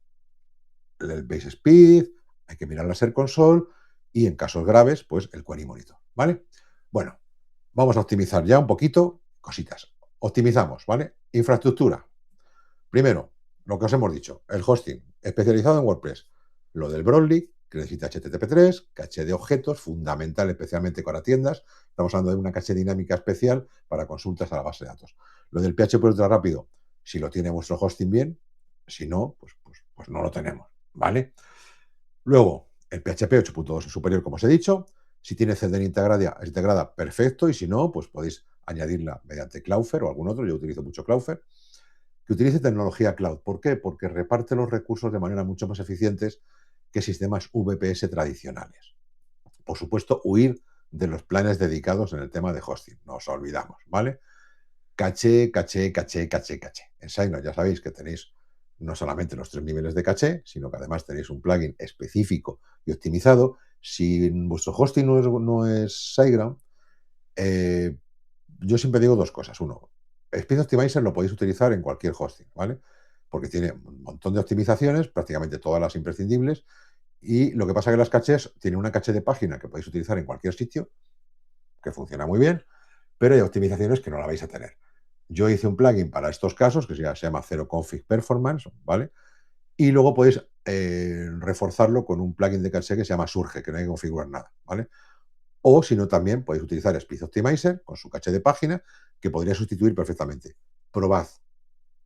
el base speed, hay que mirar la Ser Console y en casos graves, pues el Query Monitor, ¿vale? Bueno, vamos a optimizar ya un poquito cositas. Optimizamos, ¿vale? Infraestructura. Primero, lo que os hemos dicho, el hosting especializado en WordPress. Lo del Broadly, que necesita HTTP3, caché de objetos, fundamental especialmente para tiendas. Estamos hablando de una caché dinámica especial para consultas a la base de datos. Lo del PHP ultra rápido, si lo tiene vuestro hosting bien, si no, pues no lo tenemos, ¿vale? Luego, el PHP 8.2 superior, como os he dicho. Si tiene CDN integrada, perfecto. Y si no, pues podéis añadirla mediante Cloudflare o algún otro. Yo utilizo mucho Cloudflare. Que utilice tecnología cloud. ¿Por qué? Porque reparte los recursos de manera mucho más eficientes que sistemas VPS tradicionales. Por supuesto, huir de los planes dedicados en el tema de hosting. No os olvidamos, ¿vale? Caché, caché, caché, caché, caché. En SiteGround ya sabéis que tenéis no solamente los 3 niveles de caché, sino que además tenéis un plugin específico y optimizado. Si vuestro hosting no es SiteGround, yo siempre digo dos cosas. Uno, Speed Optimizer lo podéis utilizar en cualquier hosting, ¿vale? Porque tiene un montón de optimizaciones, prácticamente todas las imprescindibles, y lo que pasa es que las cachés tienen una caché de página que podéis utilizar en cualquier sitio, que funciona muy bien, pero hay optimizaciones que no la vais a tener. Yo hice un plugin para estos casos que se llama Zero Config Performance, ¿vale? Y luego podéis reforzarlo con un plugin de caché que se llama Surge, que no hay que configurar nada, ¿vale? O si no, también podéis utilizar Speed Optimizer con su caché de página, que podría sustituir perfectamente. Probad,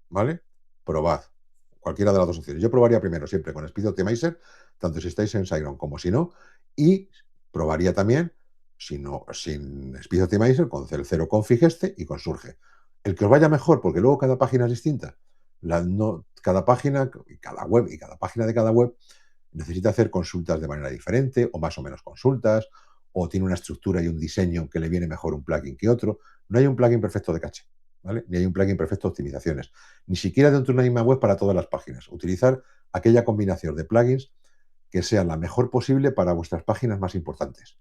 ¿vale? Probad. Cualquiera de las dos opciones. Yo probaría primero siempre con Speed Optimizer, tanto si estáis en SiteGround como si no, y probaría también, si no, sin Speed Optimizer, con el Zero Config este y con Surge. El que os vaya mejor, porque luego cada página es distinta. Cada página, cada web y cada página de cada web necesita hacer consultas de manera diferente o más o menos consultas, o tiene una estructura y un diseño que le viene mejor un plugin que otro. No hay un plugin perfecto de caché, ¿vale? Ni hay un plugin perfecto de optimizaciones. Ni siquiera dentro de una misma web para todas las páginas. Utilizar aquella combinación de plugins que sea la mejor posible para vuestras páginas más importantes.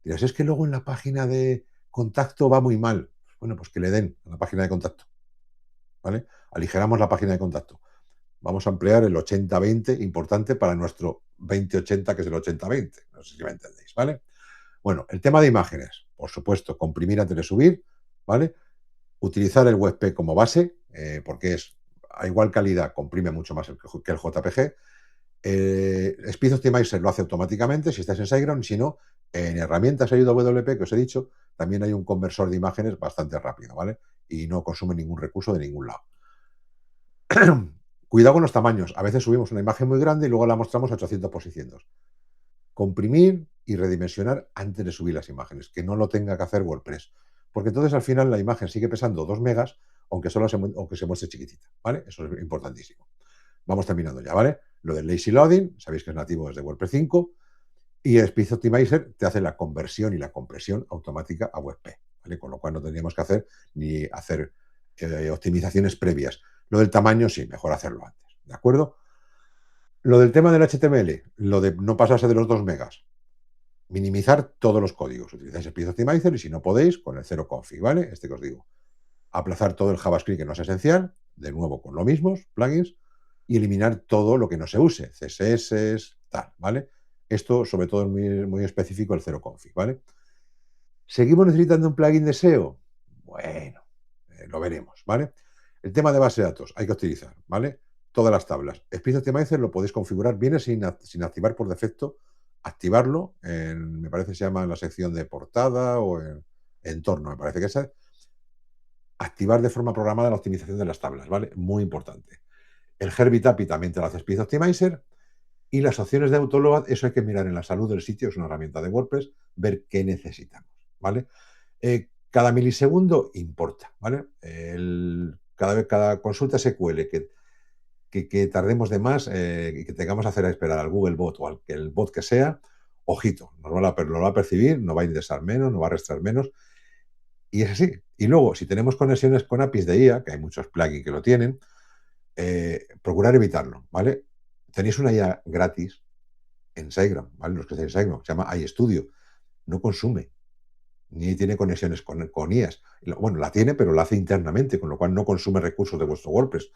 Dirás, es que luego en la página de contacto va muy mal. Bueno, pues que le den a la página de contacto, ¿vale? Aligeramos la página de contacto. Vamos a emplear el 80-20 importante para nuestro 20-80, que es el 80-20. No sé si me entendéis, ¿vale? Bueno, el tema de imágenes, por supuesto, comprimir antes de subir, ¿vale? Utilizar el WebP como base, porque es a igual calidad, comprime mucho más que el JPG. Speed Optimizer lo hace automáticamente si estáis en SiteGround, si no, en herramientas WP que os he dicho, también hay un conversor de imágenes bastante rápido, ¿vale? Y no consume ningún recurso de ningún lado. Cuidado con los tamaños. A veces subimos una imagen muy grande y luego la mostramos a 800 por 600. Comprimir y redimensionar antes de subir las imágenes, que no lo tenga que hacer WordPress. Porque entonces al final la imagen sigue pesando 2 megas, aunque se muestre chiquitita, ¿vale? Eso es importantísimo. Vamos terminando ya, ¿vale? Lo del lazy loading, sabéis que es nativo desde WordPress 5, y el Speed Optimizer te hace la conversión y la compresión automática a WebP, ¿vale? Con lo cual no tendríamos que hacer ni hacer optimizaciones previas. Lo del tamaño, sí, mejor hacerlo antes, ¿de acuerdo? Lo del tema del HTML, lo de no pasarse de los 2 megas, minimizar todos los códigos. Utilizáis Speed Optimizer y si no podéis, con el cero config, ¿vale? Este que os digo. Aplazar todo el JavaScript que no es esencial, de nuevo con lo mismo, plugins, y eliminar todo lo que no se use, CSS, tal, ¿vale? Esto, sobre todo, es muy, muy específico el cero config, ¿vale? ¿Seguimos necesitando un plugin de SEO? Bueno, lo veremos, ¿vale? El tema de base de datos, hay que optimizar, ¿vale? Todas las tablas. Speed Optimizer lo podéis configurar, viene sin activar por defecto, activarlo, me parece que se llama en la sección de portada o en entorno, me parece que es activar de forma programada la optimización de las tablas, ¿vale? Muy importante. El Herbit API también te lo hace Speed Optimizer. Y las opciones de autoload, eso hay que mirar en la salud del sitio, es una herramienta de WordPress, ver qué necesitamos, ¿vale? Cada milisegundo importa, ¿vale? Cada consulta SQL que tardemos de más y que tengamos que hacer esperar al Google Bot o al que el bot que sea, ojito, lo va a percibir, nos va a indexar menos, nos va a restar menos, y es así. Y luego, si tenemos conexiones con APIs de IA, que hay muchos plugins que lo tienen, procurar evitarlo, ¿vale? Tenéis una IA gratis en SiteGround, ¿vale? Los que hacen SiteGround, se llama iStudio, no consume, ni tiene conexiones con IAs. Bueno, la tiene, pero la hace internamente, con lo cual no consume recursos de vuestro WordPress,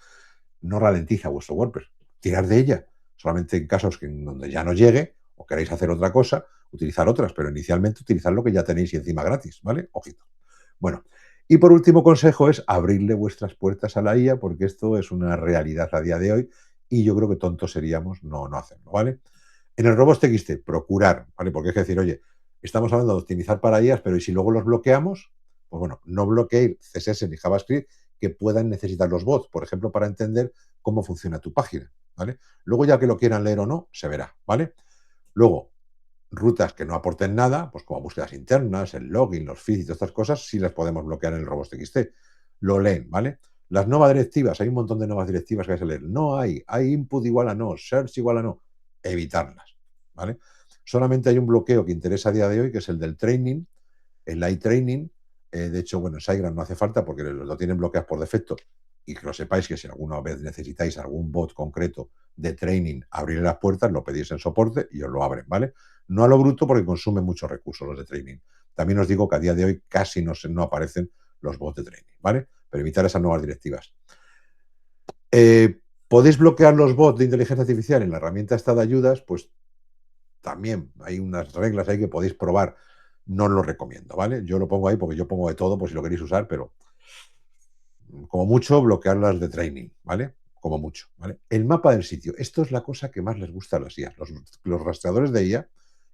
no ralentiza vuestro WordPress. Tirar de ella, solamente en casos donde ya no llegue o queréis hacer otra cosa, utilizar otras, pero inicialmente utilizar lo que ya tenéis y encima gratis, ¿vale? Ojito. Bueno, y por último consejo es abrirle vuestras puertas a la IA, porque esto es una realidad a día de hoy y yo creo que tontos seríamos no hacerlo, ¿vale? En el robots.txt, procurar, ¿vale? Porque es decir, oye, estamos hablando de optimizar para IAs, pero ¿y si luego los bloqueamos? Pues bueno, no bloqueéis CSS ni JavaScript que puedan necesitar los bots, por ejemplo, para entender cómo funciona tu página, ¿vale? Luego ya que lo quieran leer o no, se verá, ¿vale? Luego, rutas que no aporten nada, pues como búsquedas internas, el login, los feeds y todas estas cosas, sí las podemos bloquear en el robots.txt. Lo leen, ¿vale? Las nuevas directivas, hay un montón de nuevas directivas que hay que leer. No hay input igual a no, search igual a no, evitarlas, ¿vale? Solamente hay un bloqueo que interesa a día de hoy, que es el del training, el light training. De hecho, bueno, en SiteGround no hace falta porque lo tienen bloqueados por defecto. Y que lo sepáis que si alguna vez necesitáis algún bot concreto de training, abrir las puertas, lo pedís en soporte y os lo abren, ¿vale? No a lo bruto porque consumen muchos recursos los de training. También os digo que a día de hoy casi no aparecen los bots de training, ¿vale? Pero evitar esas nuevas directivas. ¿Podéis bloquear los bots de inteligencia artificial en la herramienta esta de ayudas? Pues también hay unas reglas ahí que podéis probar. No os lo recomiendo, ¿vale? Yo lo pongo ahí porque yo pongo de todo por si lo queréis usar, pero como mucho bloquear las de training, ¿vale? Como mucho, ¿vale? El mapa del sitio. Esto es la cosa que más les gusta a las IA. Los rastreadores de IA,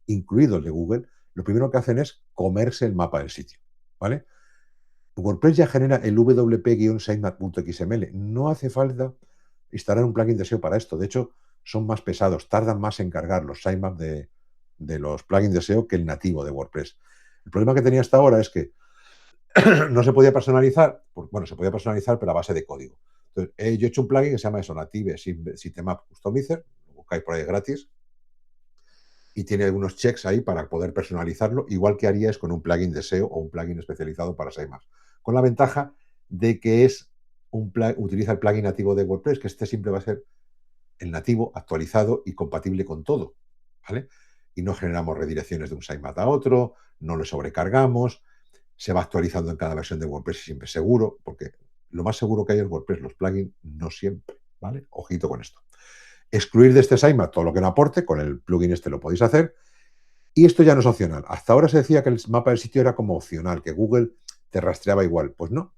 incluidos el de Google, lo primero que hacen es comerse el mapa del sitio, ¿vale? WordPress ya genera el wp-sitemap.xml. No hace falta instalar un plugin de SEO para esto. De hecho, son más pesados, tardan más en cargar los sitemaps de los plugins de SEO que el nativo de WordPress. El problema que tenía hasta ahora es que no se podía personalizar, bueno, se podía personalizar, pero a base de código. Entonces, yo he hecho un plugin que se llama eso, Native Sitemap Customizer, lo buscáis por ahí gratis, y tiene algunos checks ahí para poder personalizarlo, igual que haríais con un plugin de SEO o un plugin especializado para sitemaps. Con la ventaja de que utiliza el plugin nativo de WordPress, que este siempre va a ser el nativo actualizado y compatible con todo, ¿vale? Y no generamos redirecciones de un sitemap a otro, no le sobrecargamos, se va actualizando en cada versión de WordPress y siempre seguro, porque lo más seguro que hay es WordPress, los plugins no siempre, ¿vale? Ojito con esto. Excluir de este sitemap todo lo que no aporte, con el plugin este lo podéis hacer, y esto ya no es opcional. Hasta ahora se decía que el mapa del sitio era como opcional, que Google te rastreaba igual. Pues no.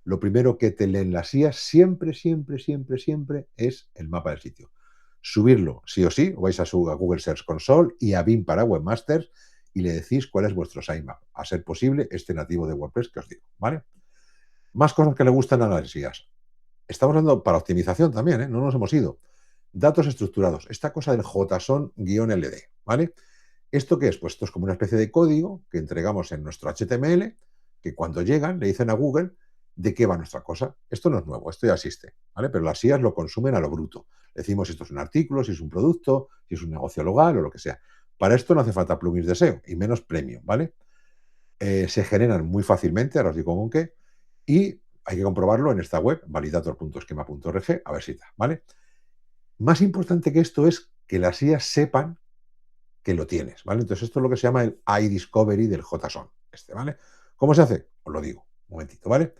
Lo primero que te leen las IAs siempre, siempre, siempre, siempre es el mapa del sitio. Subirlo sí o sí, vais a Google Search Console y a Bing para Webmasters y le decís cuál es vuestro sitemap. A ser posible, este nativo de WordPress que os digo, ¿vale? Más cosas que le gustan a las IAs. Estamos hablando para optimización también, ¿eh? No nos hemos ido. Datos estructurados. Esta cosa del JSON-LD, ¿vale? ¿Esto qué es? Pues esto es como una especie de código que entregamos en nuestro HTML, que cuando llegan le dicen a Google de qué va nuestra cosa. Esto no es nuevo, esto ya existe, ¿vale? Pero las IAs lo consumen a lo bruto. Decimos si esto es un artículo, si es un producto, si es un negocio local o lo que sea. Para esto no hace falta plugins de SEO y menos premium, ¿vale? Se generan muy fácilmente, ahora os digo con qué, y hay que comprobarlo en esta web, validator.schema.org, a ver si está, ¿vale? Más importante que esto es que las IAs sepan que lo tienes, ¿vale? Entonces, esto es lo que se llama el iDiscovery del JSON, ¿vale? ¿Cómo se hace? Os lo digo, un momentito, ¿vale?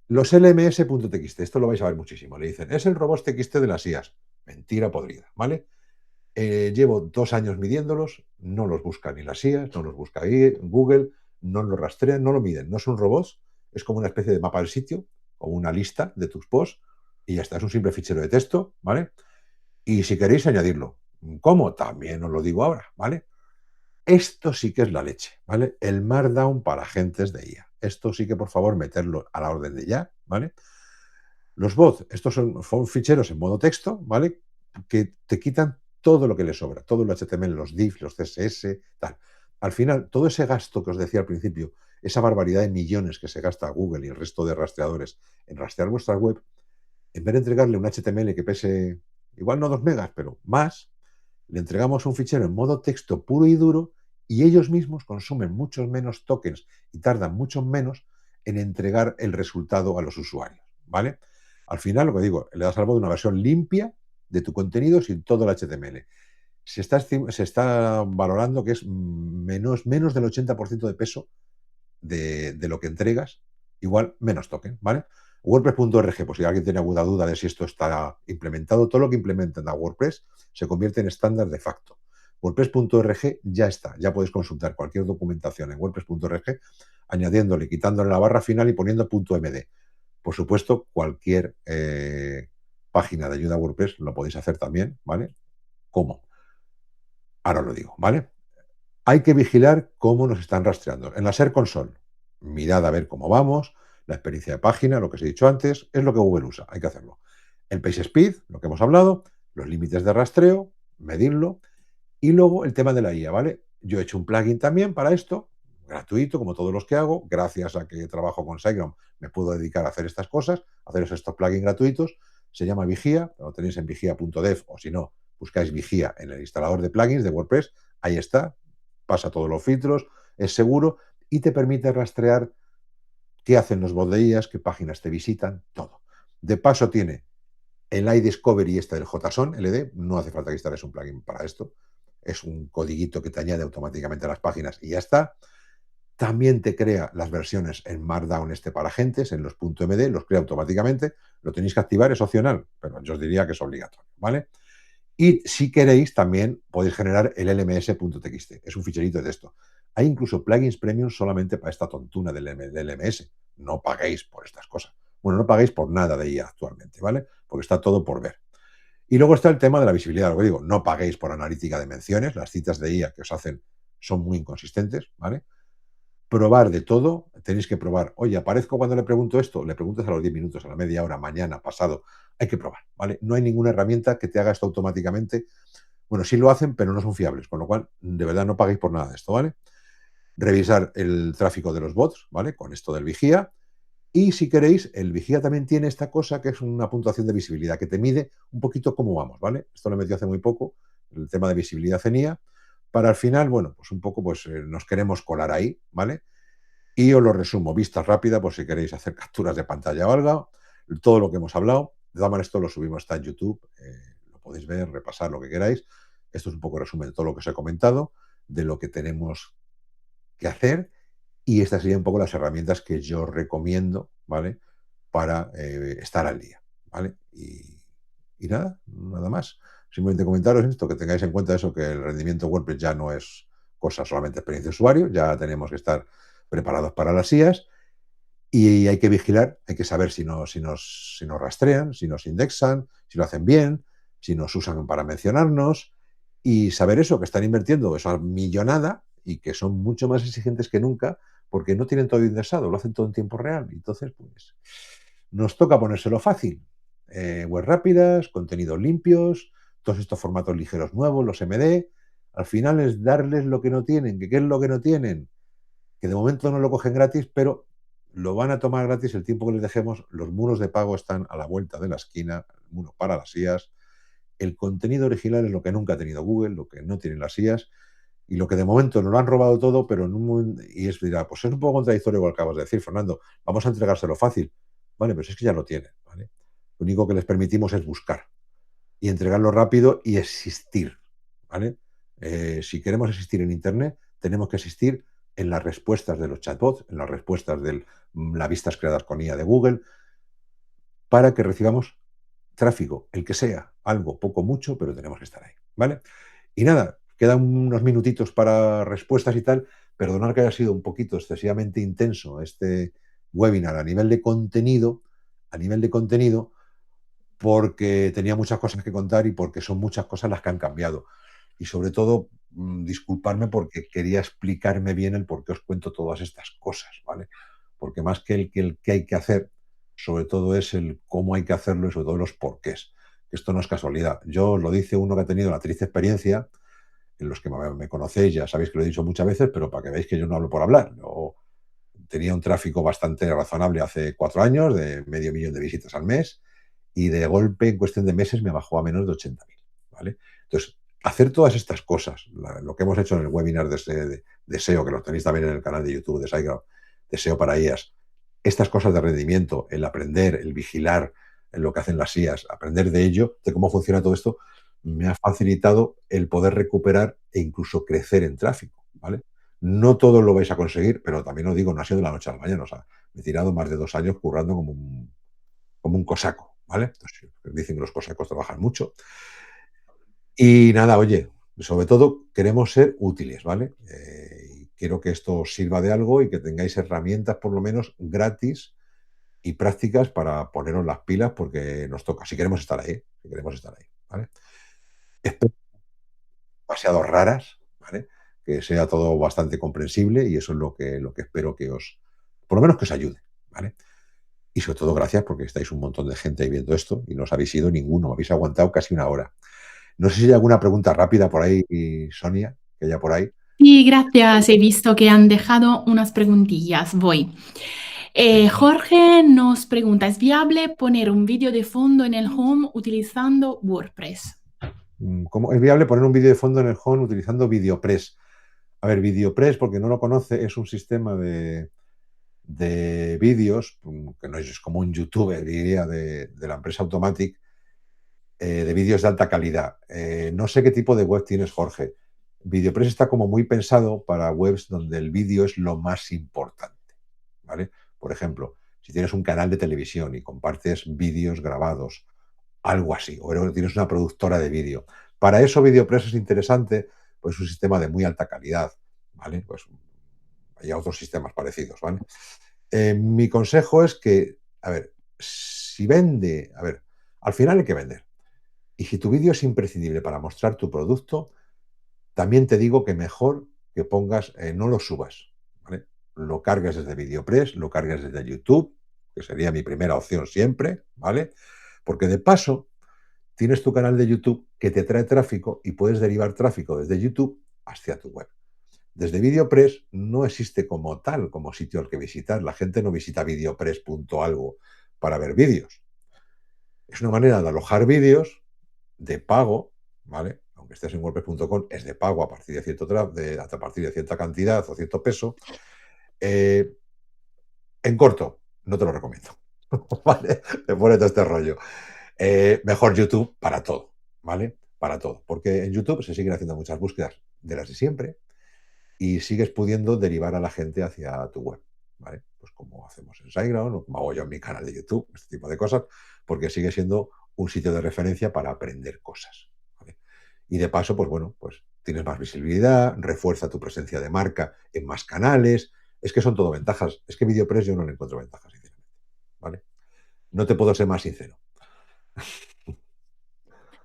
Los LMS.txt, esto lo vais a ver muchísimo. Le dicen, es el robot TXT de las IAs. Mentira podrida, ¿vale? Llevo 2 años midiéndolos, no los busca ni las IAs, no los busca Google, no los rastrean, no lo miden. No son robots, es como una especie de mapa del sitio, o una lista de tus posts, y ya está, es un simple fichero de texto, ¿vale? Y si queréis añadirlo, ¿cómo? También os lo digo ahora, ¿vale? Esto sí que es la leche, ¿vale? El Markdown para agentes de IA. Esto sí que, por favor, meterlo a la orden de ya, ¿vale? Los bots, estos son ficheros en modo texto, ¿vale? Que te quitan todo lo que les sobra, todo el HTML, los divs, los CSS, tal. Al final, todo ese gasto que os decía al principio, esa barbaridad de millones que se gasta Google y el resto de rastreadores en rastrear vuestra web, en vez de entregarle un HTML que pese igual no 2 megas, pero más, le entregamos un fichero en modo texto puro y duro y ellos mismos consumen muchos menos tokens y tardan mucho menos en entregar el resultado a los usuarios, ¿vale? Al final, lo que digo, le das al bot una versión limpia de tu contenido sin todo el HTML. Se está valorando que es menos del 80% de peso de lo que entregas, igual menos token, ¿vale? WordPress.org, pues si alguien tiene alguna duda de si esto está implementado, todo lo que implementen a WordPress se convierte en estándar de facto. WordPress.org ya está, ya puedes consultar cualquier documentación en WordPress.org, añadiéndole, quitándole la barra final y poniendo .md. Por supuesto, cualquier página de ayuda a WordPress lo podéis hacer también, ¿vale? ¿Cómo? Ahora lo digo, ¿vale? Hay que vigilar cómo nos están rastreando. En la Search Console, mirad a ver cómo vamos, la experiencia de página, lo que os he dicho antes, es lo que Google usa, hay que hacerlo. El Page Speed, lo que hemos hablado, los límites de rastreo, medirlo, y luego el tema de la IA, ¿vale? Yo he hecho un plugin también para esto, gratuito, como todos los que hago, gracias a que trabajo con SiteGround, me puedo dedicar a hacer estas cosas, a haceros estos plugins gratuitos, se llama Vigía, lo tenéis en vigía.dev, o si no, buscáis Vigía en el instalador de plugins de WordPress, ahí está, pasa todos los filtros, es seguro y te permite rastrear qué hacen los bots de IAs, qué páginas te visitan, todo. De paso tiene el iDiscovery del JSON LD, no hace falta que instales un plugin para esto, es un codiguito que te añade automáticamente a las páginas y ya está. También te crea las versiones en Markdown para agentes, en los .md, los crea automáticamente, lo tenéis que activar, es opcional, pero yo os diría que es obligatorio, ¿vale? Y si queréis, también podéis generar el lms.txt. Es un ficherito de texto. Hay incluso plugins premium solamente para esta tontuna del LMS. No paguéis por estas cosas. Bueno, no paguéis por nada de IA actualmente, ¿vale? Porque está todo por ver. Y luego está el tema de la visibilidad. Lo que digo, no paguéis por analítica de menciones. Las citas de IA que os hacen son muy inconsistentes, ¿vale? Probar de todo, tenéis que probar. Oye, aparezco cuando le pregunto esto, le preguntas a los 10 minutos, a la media hora, mañana, pasado. Hay que probar, ¿vale? No hay ninguna herramienta que te haga esto automáticamente. Bueno, sí lo hacen, pero no son fiables, con lo cual, de verdad, no paguéis por nada de esto, ¿vale? Revisar el tráfico de los bots, ¿vale? Con esto del vigía. Y si queréis, el vigía también tiene esta cosa que es una puntuación de visibilidad, que te mide un poquito cómo vamos, ¿vale? Esto lo metió hace muy poco, el tema de visibilidad en IA, para al final, bueno, pues un poco, pues nos queremos colar ahí, ¿vale? Y os lo resumo, vista rápida, por si queréis hacer capturas de pantalla o algo, todo lo que hemos hablado. De todas maneras, esto lo subimos, está en YouTube, lo podéis ver, repasar lo que queráis. Esto es un poco resumen de todo lo que os he comentado, de lo que tenemos que hacer, y estas serían un poco las herramientas que yo recomiendo, ¿vale? Para estar al día, ¿vale? Y nada, nada más. Simplemente comentaros esto, que tengáis en cuenta eso, que el rendimiento WordPress ya no es cosa solamente experiencia de usuario, ya tenemos que estar preparados para las IAs y hay que vigilar, hay que saber si nos rastrean, si nos indexan, si lo hacen bien, si nos usan para mencionarnos y saber eso, que están invirtiendo esa millonada y que son mucho más exigentes que nunca porque no tienen todo indexado, lo hacen todo en tiempo real. Entonces, pues, nos toca ponérselo fácil. Web rápidas, contenidos limpios, todos estos formatos ligeros nuevos, los MD. Al final es darles lo que no tienen. ¿Qué es lo que no tienen? Que de momento no lo cogen gratis, pero lo van a tomar gratis el tiempo que les dejemos. Los muros de pago están a la vuelta de la esquina, el muro para las IAs. El contenido original es lo que nunca ha tenido Google, lo que no tienen las IAs y lo que de momento nos lo han robado todo, pero en un momento, y es, dirá, pues es un poco contradictorio igual que acabas de decir, Fernando, vamos a entregárselo fácil. Vale, pero si es que ya lo tienen, ¿vale? Lo único que les permitimos es buscar y entregarlo rápido y existir, ¿vale? Si queremos existir en Internet, tenemos que existir en las respuestas de los chatbots, en las respuestas de las vistas creadas con IA de Google, para que recibamos tráfico, el que sea, algo, poco, mucho, pero tenemos que estar ahí, ¿vale? Y nada, quedan unos minutitos para respuestas y tal. Perdonar que haya sido un poquito excesivamente intenso este webinar a nivel de contenido, porque tenía muchas cosas que contar y porque son muchas cosas las que han cambiado. Y sobre todo, disculparme porque quería explicarme bien el por qué os cuento todas estas cosas, ¿vale? Porque más que el que hay que hacer, sobre todo es el cómo hay que hacerlo y sobre todo los porqués. Esto no es casualidad. Yo os lo dice uno que ha tenido la triste experiencia, en los que me conocéis ya sabéis que lo he dicho muchas veces, pero para que veáis que yo no hablo por hablar. Yo tenía un tráfico bastante razonable hace 4 años, de medio millón de visitas al mes, y de golpe, en cuestión de meses, me bajó a menos de 80.000, ¿vale? Entonces, hacer todas estas cosas, lo que hemos hecho en el webinar de SEO, que lo tenéis también en el canal de YouTube de SiteGround, de SEO para IAS, estas cosas de rendimiento, el aprender, el vigilar en lo que hacen las IAS, aprender de ello, de cómo funciona todo esto, me ha facilitado el poder recuperar e incluso crecer en tráfico, ¿vale? No todo lo vais a conseguir, pero también os digo, no ha sido de la noche a la mañana. O sea, me he tirado más de 2 años currando como un cosaco, ¿vale? Entonces, dicen que los cosacos trabajan mucho. Y nada, oye, sobre todo queremos ser útiles, ¿vale? Y quiero que esto os sirva de algo y que tengáis herramientas, por lo menos gratis y prácticas para poneros las pilas porque nos toca, si queremos estar ahí, si queremos estar ahí, ¿vale? Espero demasiado raras, ¿vale? Que sea todo bastante comprensible y eso es lo que espero que os, por lo menos que os ayude, ¿vale? Y sobre todo gracias porque estáis un montón de gente ahí viendo esto y no os habéis ido ninguno, habéis aguantado casi una hora. No sé si hay alguna pregunta rápida por ahí, Sonia, que haya por ahí. Sí, gracias. He visto que han dejado unas preguntillas. Voy. Venga. Jorge nos pregunta, ¿es viable poner un vídeo de fondo en el home utilizando WordPress? ¿Cómo es viable poner un vídeo de fondo en el home utilizando VideoPress? A ver, VideoPress, porque no lo conoce, es un sistema de vídeos, que no es como un youtuber, diría, de la empresa Automatic, de vídeos de alta calidad. No sé qué tipo de web tienes, Jorge. VideoPress está como muy pensado para webs donde el vídeo es lo más importante, ¿vale? Por ejemplo, si tienes un canal de televisión y compartes vídeos grabados, algo así, o tienes una productora de vídeo. Para eso VideoPress es interesante, pues un sistema de muy alta calidad, ¿vale? Pues hay otros sistemas parecidos, ¿vale? Mi consejo es que, a ver, si vende, a ver, al final hay que vender. Y si tu vídeo es imprescindible para mostrar tu producto, también te digo que mejor que pongas, no lo subas, ¿vale? Lo cargues desde VideoPress, lo cargues desde YouTube, que sería mi primera opción siempre, ¿vale? Porque de paso, tienes tu canal de YouTube que te trae tráfico y puedes derivar tráfico desde YouTube hacia tu web. Desde VideoPress no existe como tal, como sitio al que visitar. La gente no visita videopress.algo para ver vídeos. Es una manera de alojar vídeos de pago, ¿vale? Aunque estés en WordPress.com, es de pago a partir de a partir de cierta cantidad o cierto peso. Eh, en corto, no te lo recomiendo. ¿Vale? Te pone todo este rollo. Mejor YouTube para todo, ¿vale? Para todo. Porque en YouTube se siguen haciendo muchas búsquedas de las de siempre y sigues pudiendo derivar a la gente hacia tu web, ¿vale? Pues como hacemos en SiteGround o como hago yo en mi canal de YouTube, este tipo de cosas, porque sigue siendo un sitio de referencia para aprender cosas, ¿vale? Y de paso, pues bueno, pues tienes más visibilidad, refuerza tu presencia de marca en más canales, es que son todo ventajas. Es que VideoPress yo no le encuentro ventajas, sinceramente, ¿vale? No te puedo ser más sincero.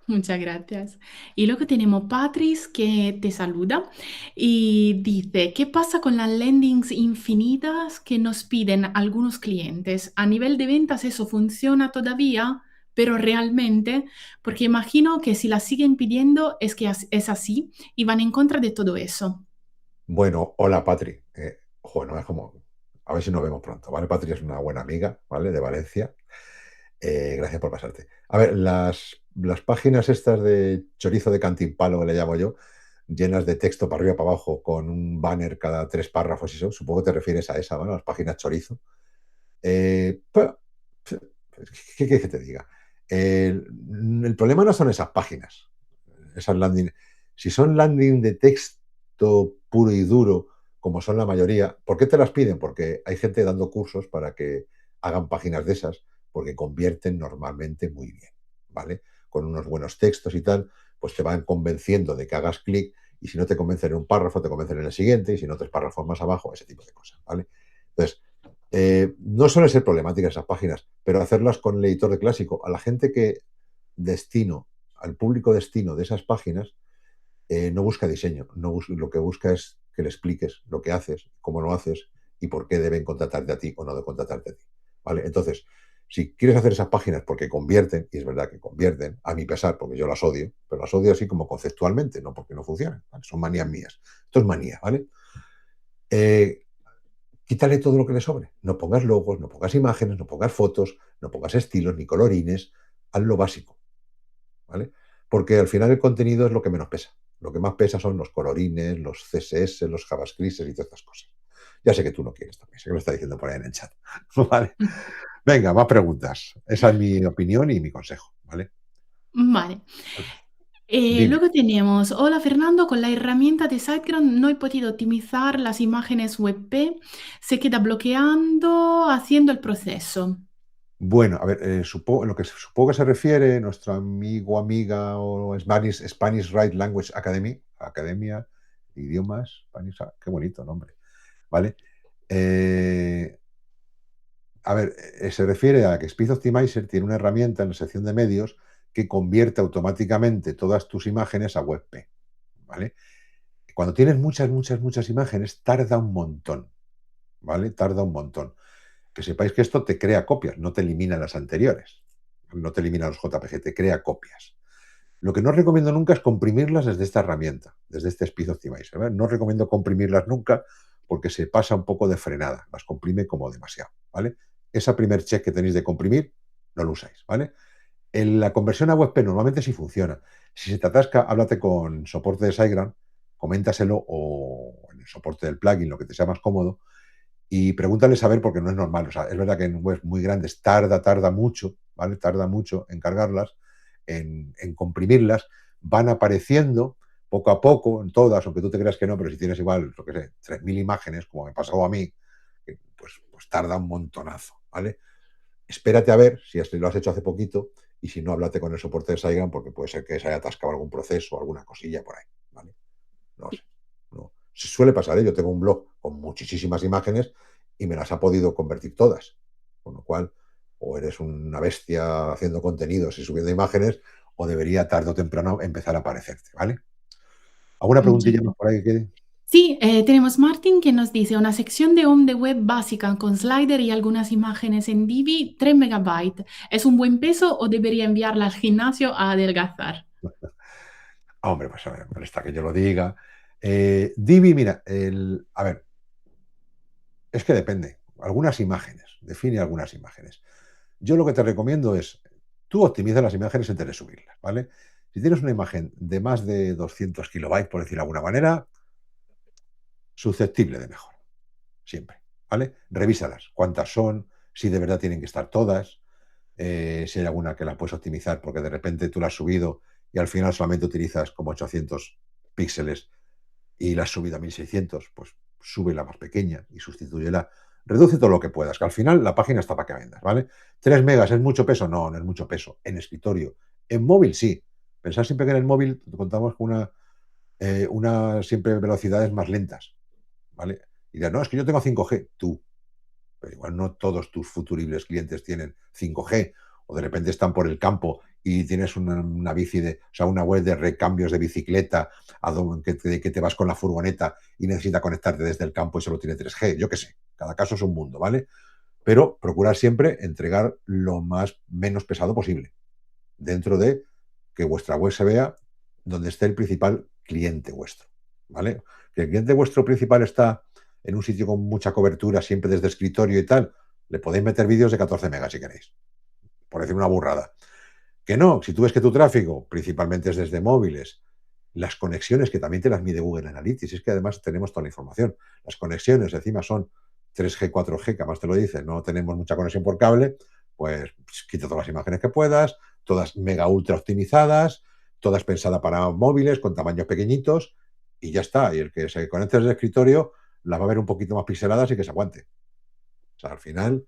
Muchas gracias. Y luego tenemos Patrice que te saluda y dice, ¿qué pasa con las landings infinitas que nos piden algunos clientes? A nivel de ventas eso funciona todavía, pero realmente, porque imagino que si las siguen pidiendo es que es así y van en contra de todo eso. Bueno, hola Patri. Bueno, es como, a ver si nos vemos pronto, ¿vale? Patri es una buena amiga, ¿vale? De Valencia. Gracias por pasarte. A ver, las páginas estas de chorizo de cantimpalo, que le llamo yo, llenas de texto para arriba para abajo, con un banner cada 3 párrafos y eso, supongo que te refieres a esa, ¿no? Las páginas chorizo. Eh, pa- ¿Qué quieres que te diga? El problema no son esas páginas, esas landing. Si son landing de texto puro y duro, como son la mayoría, ¿por qué te las piden? Porque hay gente dando cursos para que hagan páginas de esas, porque convierten normalmente muy bien, ¿vale? Con unos buenos textos y tal, pues te van convenciendo de que hagas clic y si no te convencen en un párrafo, te convencen en el siguiente y si no, 3 párrafos más abajo, ese tipo de cosas, ¿vale? Entonces, no suelen ser problemáticas esas páginas, pero hacerlas con el editor de clásico, a la gente que destino, al público destino de esas páginas, no busca diseño, lo que busca es que le expliques lo que haces, cómo lo haces y por qué deben contratarte a ti o no de contratarte a ti. ¿Vale? Entonces, si quieres hacer esas páginas porque convierten, y es verdad que convierten, a mi pesar, porque yo las odio, pero las odio así como conceptualmente, no porque no funcionen, ¿vale? Son manías mías. Esto es manía, ¿vale? Eh, Quítale todo lo que le sobre. No pongas logos, no pongas imágenes, no pongas fotos, no pongas estilos ni colorines. Haz lo básico, ¿vale? Porque al final el contenido es lo que menos pesa. Lo que más pesa son los colorines, los CSS, los JavaScript y todas estas cosas. Ya sé que tú no quieres también, sé que lo está diciendo por ahí en el chat. ¿Vale? Venga, más preguntas. Esa es mi opinión y mi consejo, ¿vale? Vale. Dime. Luego tenemos, hola Fernando, con la herramienta de SiteGround no he podido optimizar las imágenes WebP, se queda bloqueando haciendo el proceso. Bueno, a ver, lo que supongo que se refiere nuestro amigo, amiga o Spanish Right Language Academy, Academia de Idiomas, qué bonito nombre, ¿vale? Eh, a ver, se refiere a que Speed Optimizer tiene una herramienta en la sección de medios que convierte automáticamente todas tus imágenes a WebP, ¿vale? Cuando tienes muchas, muchas, muchas imágenes, tarda un montón, ¿vale? Tarda un montón. Que sepáis que esto te crea copias, no te elimina las anteriores. No te elimina los JPG, te crea copias. Lo que no recomiendo nunca es comprimirlas desde esta herramienta, desde este Speed Optimizer, ¿vale? No recomiendo comprimirlas nunca porque se pasa un poco de frenada, las comprime como demasiado, ¿vale? Esa primer check que tenéis de comprimir, no lo usáis, ¿vale? En la conversión a WebP normalmente sí funciona. Si se te atasca, háblate con soporte de SiteGround, coméntaselo o en el soporte del plugin, lo que te sea más cómodo, y pregúntales a ver porque no es normal. O sea, es verdad que en webs muy grandes tarda mucho, ¿vale? Tarda mucho en cargarlas, en comprimirlas. Van apareciendo poco a poco en todas, aunque tú te creas que no, pero si tienes igual, lo que sé, 3.000 imágenes, como me pasó a mí, pues tarda un montonazo, ¿vale? Espérate a ver si lo has hecho hace poquito y si no, háblate con el soporte de SiteGround porque puede ser que se haya atascado algún proceso o alguna cosilla por ahí, ¿vale? No sé. No. Se suele pasar, ¿eh? Yo tengo un blog con muchísimas imágenes y me las ha podido convertir todas. Con lo cual, o eres una bestia haciendo contenidos y subiendo imágenes, o debería tarde o temprano empezar a aparecerte, ¿vale? ¿Alguna preguntilla más por ahí que quede? Sí, tenemos Martin que nos dice una sección de home de web básica con slider y algunas imágenes en Divi, 3 megabytes. ¿Es un buen peso o debería enviarla al gimnasio a adelgazar? Hombre, pues a ver, molesta que yo lo diga. Divi, mira, a ver, es que depende. Algunas imágenes, define algunas imágenes. Yo lo que te recomiendo es, tú optimiza las imágenes antes de subirlas, ¿vale? Si tienes una imagen de más de 200 kilobytes, por decirlo de alguna manera, susceptible de mejora, siempre, ¿vale? Revísalas, cuántas son, si de verdad tienen que estar todas, si hay alguna que la puedes optimizar porque de repente tú la has subido y al final solamente utilizas como 800 píxeles y la has subido a 1600, pues sube la más pequeña y sustitúyela. Reduce todo lo que puedas, que al final la página está para que vendas, ¿vale? 3 megas es mucho peso, no, no es mucho peso. En escritorio, en móvil sí. Pensad siempre que en el móvil contamos con una siempre velocidades más lentas, ¿vale? Y dirás, no, es que yo tengo 5G, tú, pero igual no todos tus futuribles clientes tienen 5G o de repente están por el campo y tienes una bici o sea, una web de recambios de bicicleta que te vas con la furgoneta y necesita conectarte desde el campo y solo tiene 3G, yo qué sé, cada caso es un mundo, ¿vale? Pero procurar siempre entregar lo más menos pesado posible, dentro de que vuestra web se vea donde esté el principal cliente vuestro, ¿vale? Que el cliente vuestro principal está en un sitio con mucha cobertura, siempre desde escritorio y tal, le podéis meter vídeos de 14 megas si queréis, por decir una burrada. Que no, si tú ves que tu tráfico principalmente es desde móviles, las conexiones, que también te las mide Google Analytics, es que además tenemos toda la información. Las conexiones encima son 3G, 4G, que además te lo dice, no tenemos mucha conexión por cable, pues quita todas las imágenes que puedas, todas mega ultra optimizadas, todas pensadas para móviles con tamaños pequeñitos y ya está. Y el que se conecte desde el escritorio las va a ver un poquito más pixeladas y que se aguante. O sea, al final,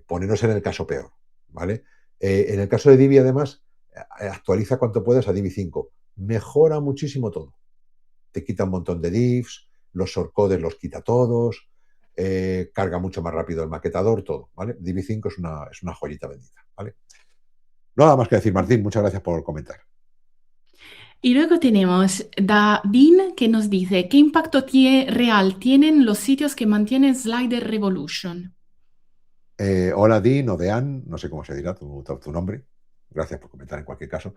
ponernos en el caso peor, ¿vale? En el caso de Divi, además, actualiza cuanto puedas a Divi 5. Mejora muchísimo todo. Te quita un montón de diffs, los shortcodes los quita todos, carga mucho más rápido el maquetador, todo, ¿vale? Divi 5 es una joyita bendita, ¿vale? Nada más que decir, Martín, muchas gracias por comentar. Y luego tenemos Dean que nos dice, ¿qué impacto real tienen los sitios que mantienen Slider Revolution? Hola, Dean o Dean, no sé cómo se dirá tu nombre. Gracias por comentar en cualquier caso.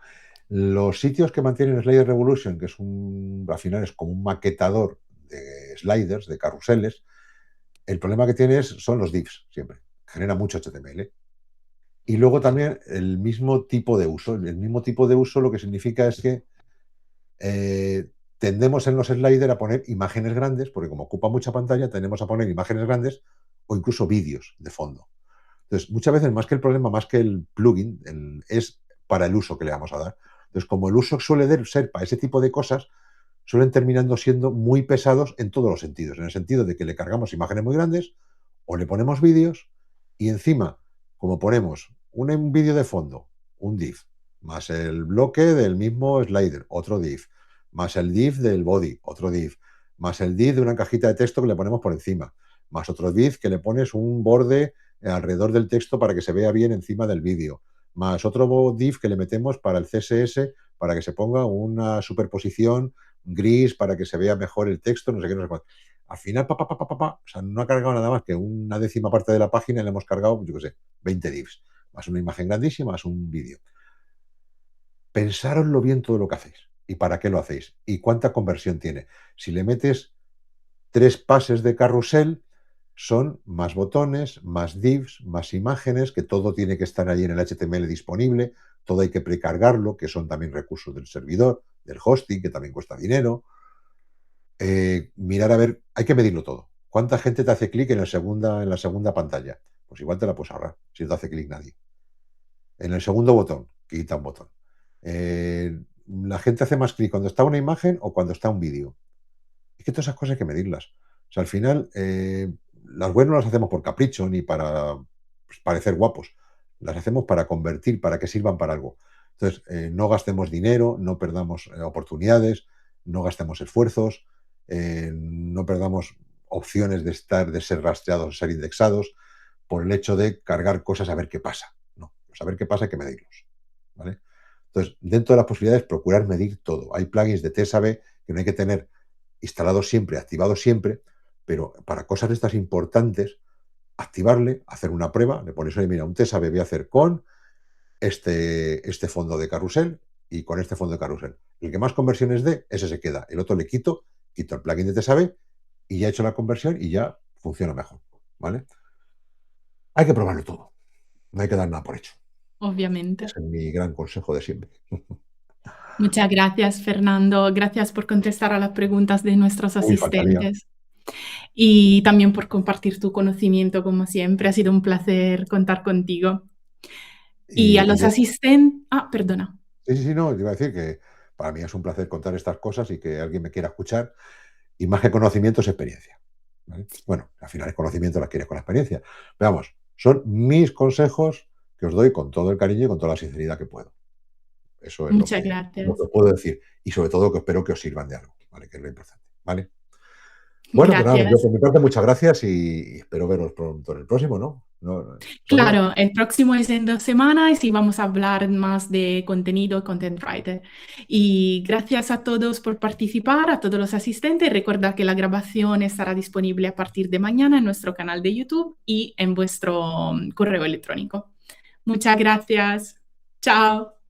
Los sitios que mantienen Slider Revolution, que es al final es como un maquetador de sliders, de carruseles, el problema que tienes son los divs, siempre. Genera mucho HTML. Y luego también el mismo tipo de uso. El mismo tipo de uso lo que significa es que tendemos en los sliders a poner imágenes grandes, porque como ocupa mucha pantalla, tendemos a poner imágenes grandes o incluso vídeos de fondo. Entonces, muchas veces más que el problema, más que el plugin, es para el uso que le vamos a dar. Entonces, como el uso suele ser para ese tipo de cosas, suelen terminando siendo muy pesados en todos los sentidos. En el sentido de que le cargamos imágenes muy grandes o le ponemos vídeos y encima, como ponemos un vídeo de fondo, un div, más el bloque del mismo slider, otro div, más el div del body, otro div, más el div de una cajita de texto que le ponemos por encima, más otro div que le pones un borde alrededor del texto para que se vea bien encima del vídeo, más otro div que le metemos para el CSS para que se ponga una superposición gris para que se vea mejor el texto, no sé qué, no sé cuánto. Al final, o sea, no ha cargado nada más que una décima parte de la página y le hemos cargado, yo qué sé, 20 divs, más una imagen grandísima, más un vídeo. Pensároslo bien todo lo que hacéis y para qué lo hacéis y cuánta conversión tiene. Si le metes 3 pases de carrusel, son más botones, más divs, más imágenes, que todo tiene que estar ahí en el HTML disponible, todo hay que precargarlo, que son también recursos del servidor, del hosting, que también cuesta dinero. Mirar a ver, hay que medirlo todo. ¿Cuánta gente te hace clic en la segunda pantalla? Pues igual te la puedes ahorrar, si no te hace clic nadie. En el segundo botón, quita un botón. La gente hace más clic cuando está una imagen o cuando está un vídeo. Es que todas esas cosas hay que medirlas. O sea, al final, las webs no las hacemos por capricho ni para pues, parecer guapos. Las hacemos para convertir, para que sirvan para algo. Entonces, no gastemos dinero, no perdamos oportunidades, no gastemos esfuerzos, no perdamos opciones de ser rastreados, de ser indexados, por el hecho de cargar cosas a ver qué pasa. No, saber qué pasa hay que medirlos. ¿Vale? Entonces, dentro de las posibilidades, procurar medir todo. Hay plugins de TSAB que no hay que tener instalado siempre, activado siempre, pero para cosas de estas importantes, activarle, hacer una prueba, le pones, oye, mira, un TSAB voy a hacer con este fondo de carrusel y con este fondo de carrusel. El que más conversiones dé, ese se queda. El otro le quito el plugin de TSAB y ya he hecho la conversión y ya funciona mejor. ¿Vale? Hay que probarlo todo. No hay que dar nada por hecho. Obviamente. Ese es mi gran consejo de siempre. Muchas gracias, Fernando. Gracias por contestar a las preguntas de nuestros Uy, faltaría. asistentes y también por compartir tu conocimiento, como siempre. Ha sido un placer contar contigo. Y a Y los de asistentes... Ah, perdona. Sí, sí, sí, no, te iba a decir que para mí es un placer contar estas cosas y que alguien me quiera escuchar. Y más que conocimiento es experiencia. ¿Vale? Bueno, al final el conocimiento lo adquieres con la experiencia. Veamos, son mis consejos que os doy con todo el cariño y con toda la sinceridad que puedo. Eso es Muchas lo gracias. que puedo decir. Y sobre todo que espero que os sirvan de algo, ¿vale? Que es lo importante. ¿Vale? Bueno, pues nada, yo Gracias. por mi parte muchas gracias y espero veros pronto en el próximo, ¿no? Sonia. Claro, el próximo es en 2 semanas y vamos a hablar más de contenido, Content Writer. Y gracias a todos por participar, a todos los asistentes. Recuerda que la grabación estará disponible a partir de mañana en nuestro canal de YouTube y en vuestro correo electrónico. Muchas gracias. Chao.